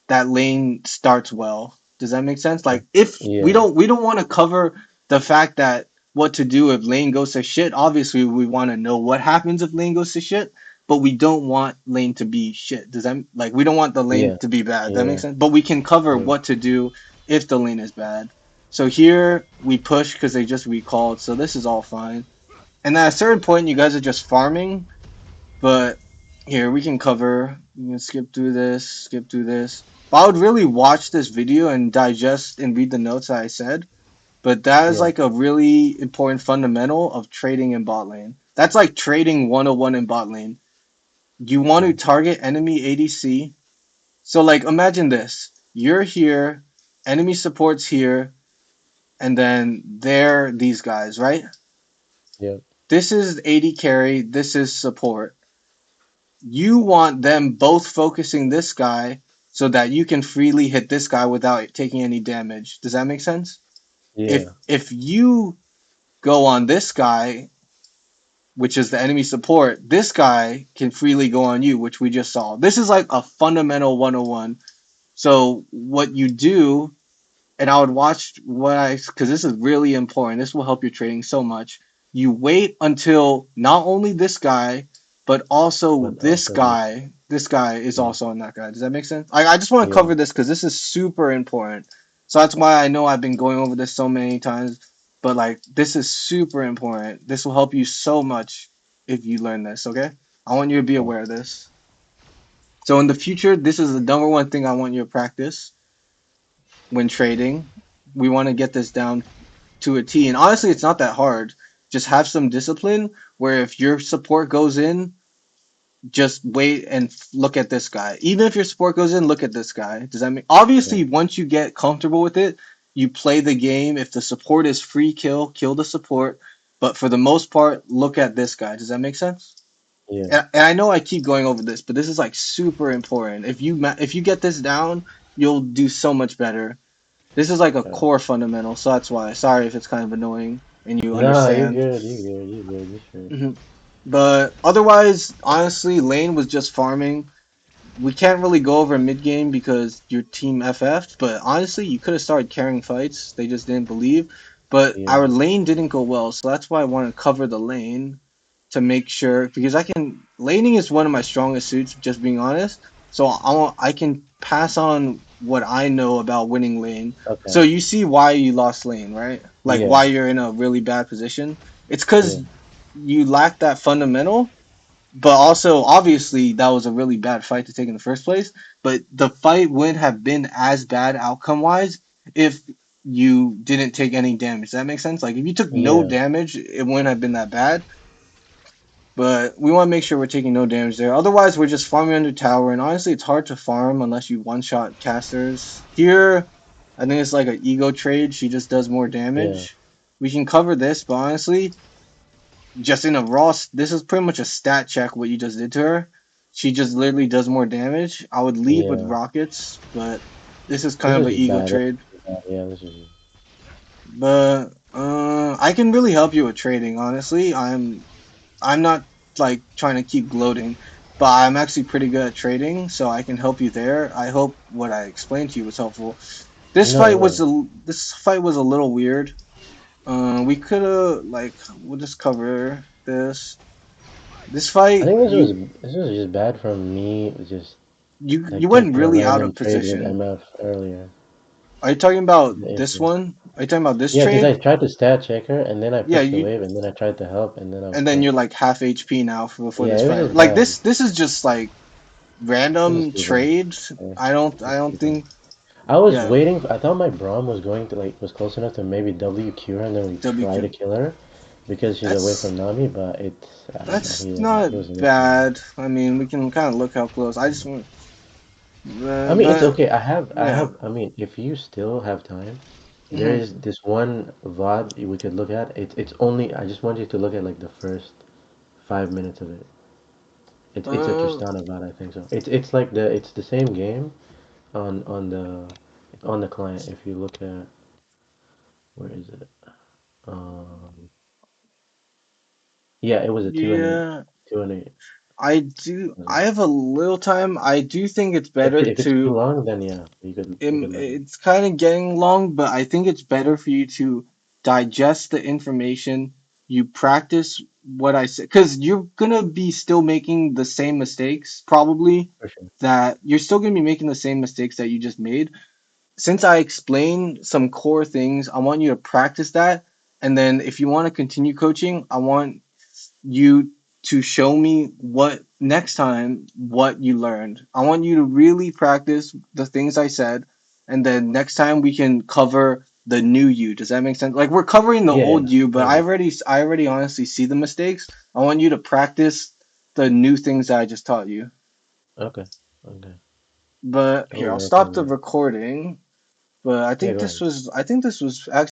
that lane starts well. Does that make sense? Like if Yeah, we don't want to cover the fact that what to do if lane goes to shit. Obviously, we want to know what happens if lane goes to shit, but we don't want lane to be shit. Does that like we don't want the lane yeah, to be bad? That makes yeah. sense. But we can cover True. what to do if the lane is bad. So here we push because they just recalled. So this is all fine. And at a certain point, you guys are just farming. But here we can cover. You can skip through this, skip through this. But I would really watch this video and digest and read the notes that I said. But that is Yeah. like a really important fundamental of trading in bot lane. That's like trading 101 in bot lane. You want to Okay. target enemy ADC. So like imagine this. You're here, enemy support's here, and then they're these guys, right? Yeah. This is AD carry, this is support. You want them both focusing this guy so that you can freely hit this guy without taking any damage. Does that make sense? Yeah. If you go on this guy, which is the enemy support, this guy can freely go on you, which we just saw. This is like a fundamental 101. So what you do, and I would watch what I, because this is really important. This will help your trading so much. You wait until not only this guy, but also But also this. This guy is Yeah. also on that guy. Does that make sense? I just want to Yeah. cover this because this is super important. So that's why I know I've been going over this so many times. But like, this is super important. This will help you so much if you learn this. Okay, I want you to be Okay. aware of this. So in the future, this is the number one thing I want you to practice when trading. We want to get this down to a T. And honestly, it's not that hard. Just have some discipline where if your support goes in, just wait and look at this guy. Even if your support goes in, look at this guy. Does that mean Yeah. obviously once you get comfortable with it, you play the game. If the support is free kill, kill the support. But for the most part, look at this guy. Does that make sense? Yeah. And I know I keep going over this, but this is like super important. If you get this down, you'll do so much better. This is like a Okay. core fundamental, so that's why. Sorry if it's kind of annoying and you Nah, you understand. good. You good. You good. You sure? Hmm. But otherwise, honestly, Lane was just farming. We can't really go over mid game because your team FF'd, but honestly, you could have started carrying fights. They just didn't believe. But our Yeah. lane didn't go well, so that's why I want to cover the lane to make sure because I can laning is one of my strongest suits, just being honest. So I can pass on what I know about winning lane. So Okay. you see why you lost lane, right? Like Yeah. why you're in a really bad position. It's because Yeah. you lack that fundamental, but also obviously that was a really bad fight to take in the first place. But the fight wouldn't have been as bad outcome wise if you didn't take any damage. Does that make sense? Like if you took no Yeah. damage, it wouldn't have been that bad. But we want to make sure we're taking no damage there. Otherwise, we're just farming under tower, and honestly, it's hard to farm unless you one shot casters. Here, I think it's like an ego trade. She just does more Yeah. damage. We can cover this, but honestly, just in a raw, this is pretty much a stat check what you just did to her. She just literally does more damage. I would lead with Yeah. rockets, but this is This kind of was an just ego bad. This trade. was bad. Yeah. This was. But I can really help you with trading. Honestly, I'm not like trying to keep gloating, but I'm actually pretty good at trading, so I can help you there. I hope what I explained to you was helpful. No, it was. This fight was a little weird. We could have like we'll just cover this. This I fight, think this was just bad from me. Just like you went taking a really out random of trade with position. MF earlier. Are you talking about The this issue. one? Are you talking about this Yeah, because I trade? tried to stat check her, and then I Yeah, pushed the you wave, and then I tried to help, and then I was and then you're cooked. like half HP now before Yeah, this it was fight. just Like bad. this is just like This is random too bad. trades. Yeah, I this is too don't bad. think I was yeah. waiting. I thought my Braum was going to like was close enough to maybe WQ her, and then we try to WQ. kill her because she's away That's from Nami. But it's I don't know. that's not He was enough for me. bad. I mean, we can kind of look how close. I just want, I mean, it's but okay. yeah. I mean, if you still have time, there Hmm. is this one VOD we could look at. It's only. I just want you to look at like the first 5 minutes of it. It's a Uh, Tristana VOD, I think so. It's like it's the same game on the client. If you look at where is it? Um, yeah, it was a 2 and 8, yeah. 2 and 8. I do. Was I it? have a little time. I do think it's better If it's too to. long, then yeah, we could let it. It's kind of getting long, but I think it's better for you to digest the information. You practice what I said, because you're gonna be still making the same mistakes, probably. For sure. That you're still gonna be making the same mistakes that you just made. Since I explained some core things, I want you to practice that. And then if you want to continue coaching, I want you to show me what next time what you learned. I want you to really practice the things I said, and then next time we can cover the new you. Does that make sense? Like we're covering the Yeah, old yeah, you, but I agree. I already honestly see the mistakes. I want you to practice the new things that I just taught you. Okay, okay. But I'll here, I'll work stop on the that. recording. But Yeah, go ahead. I think this was actually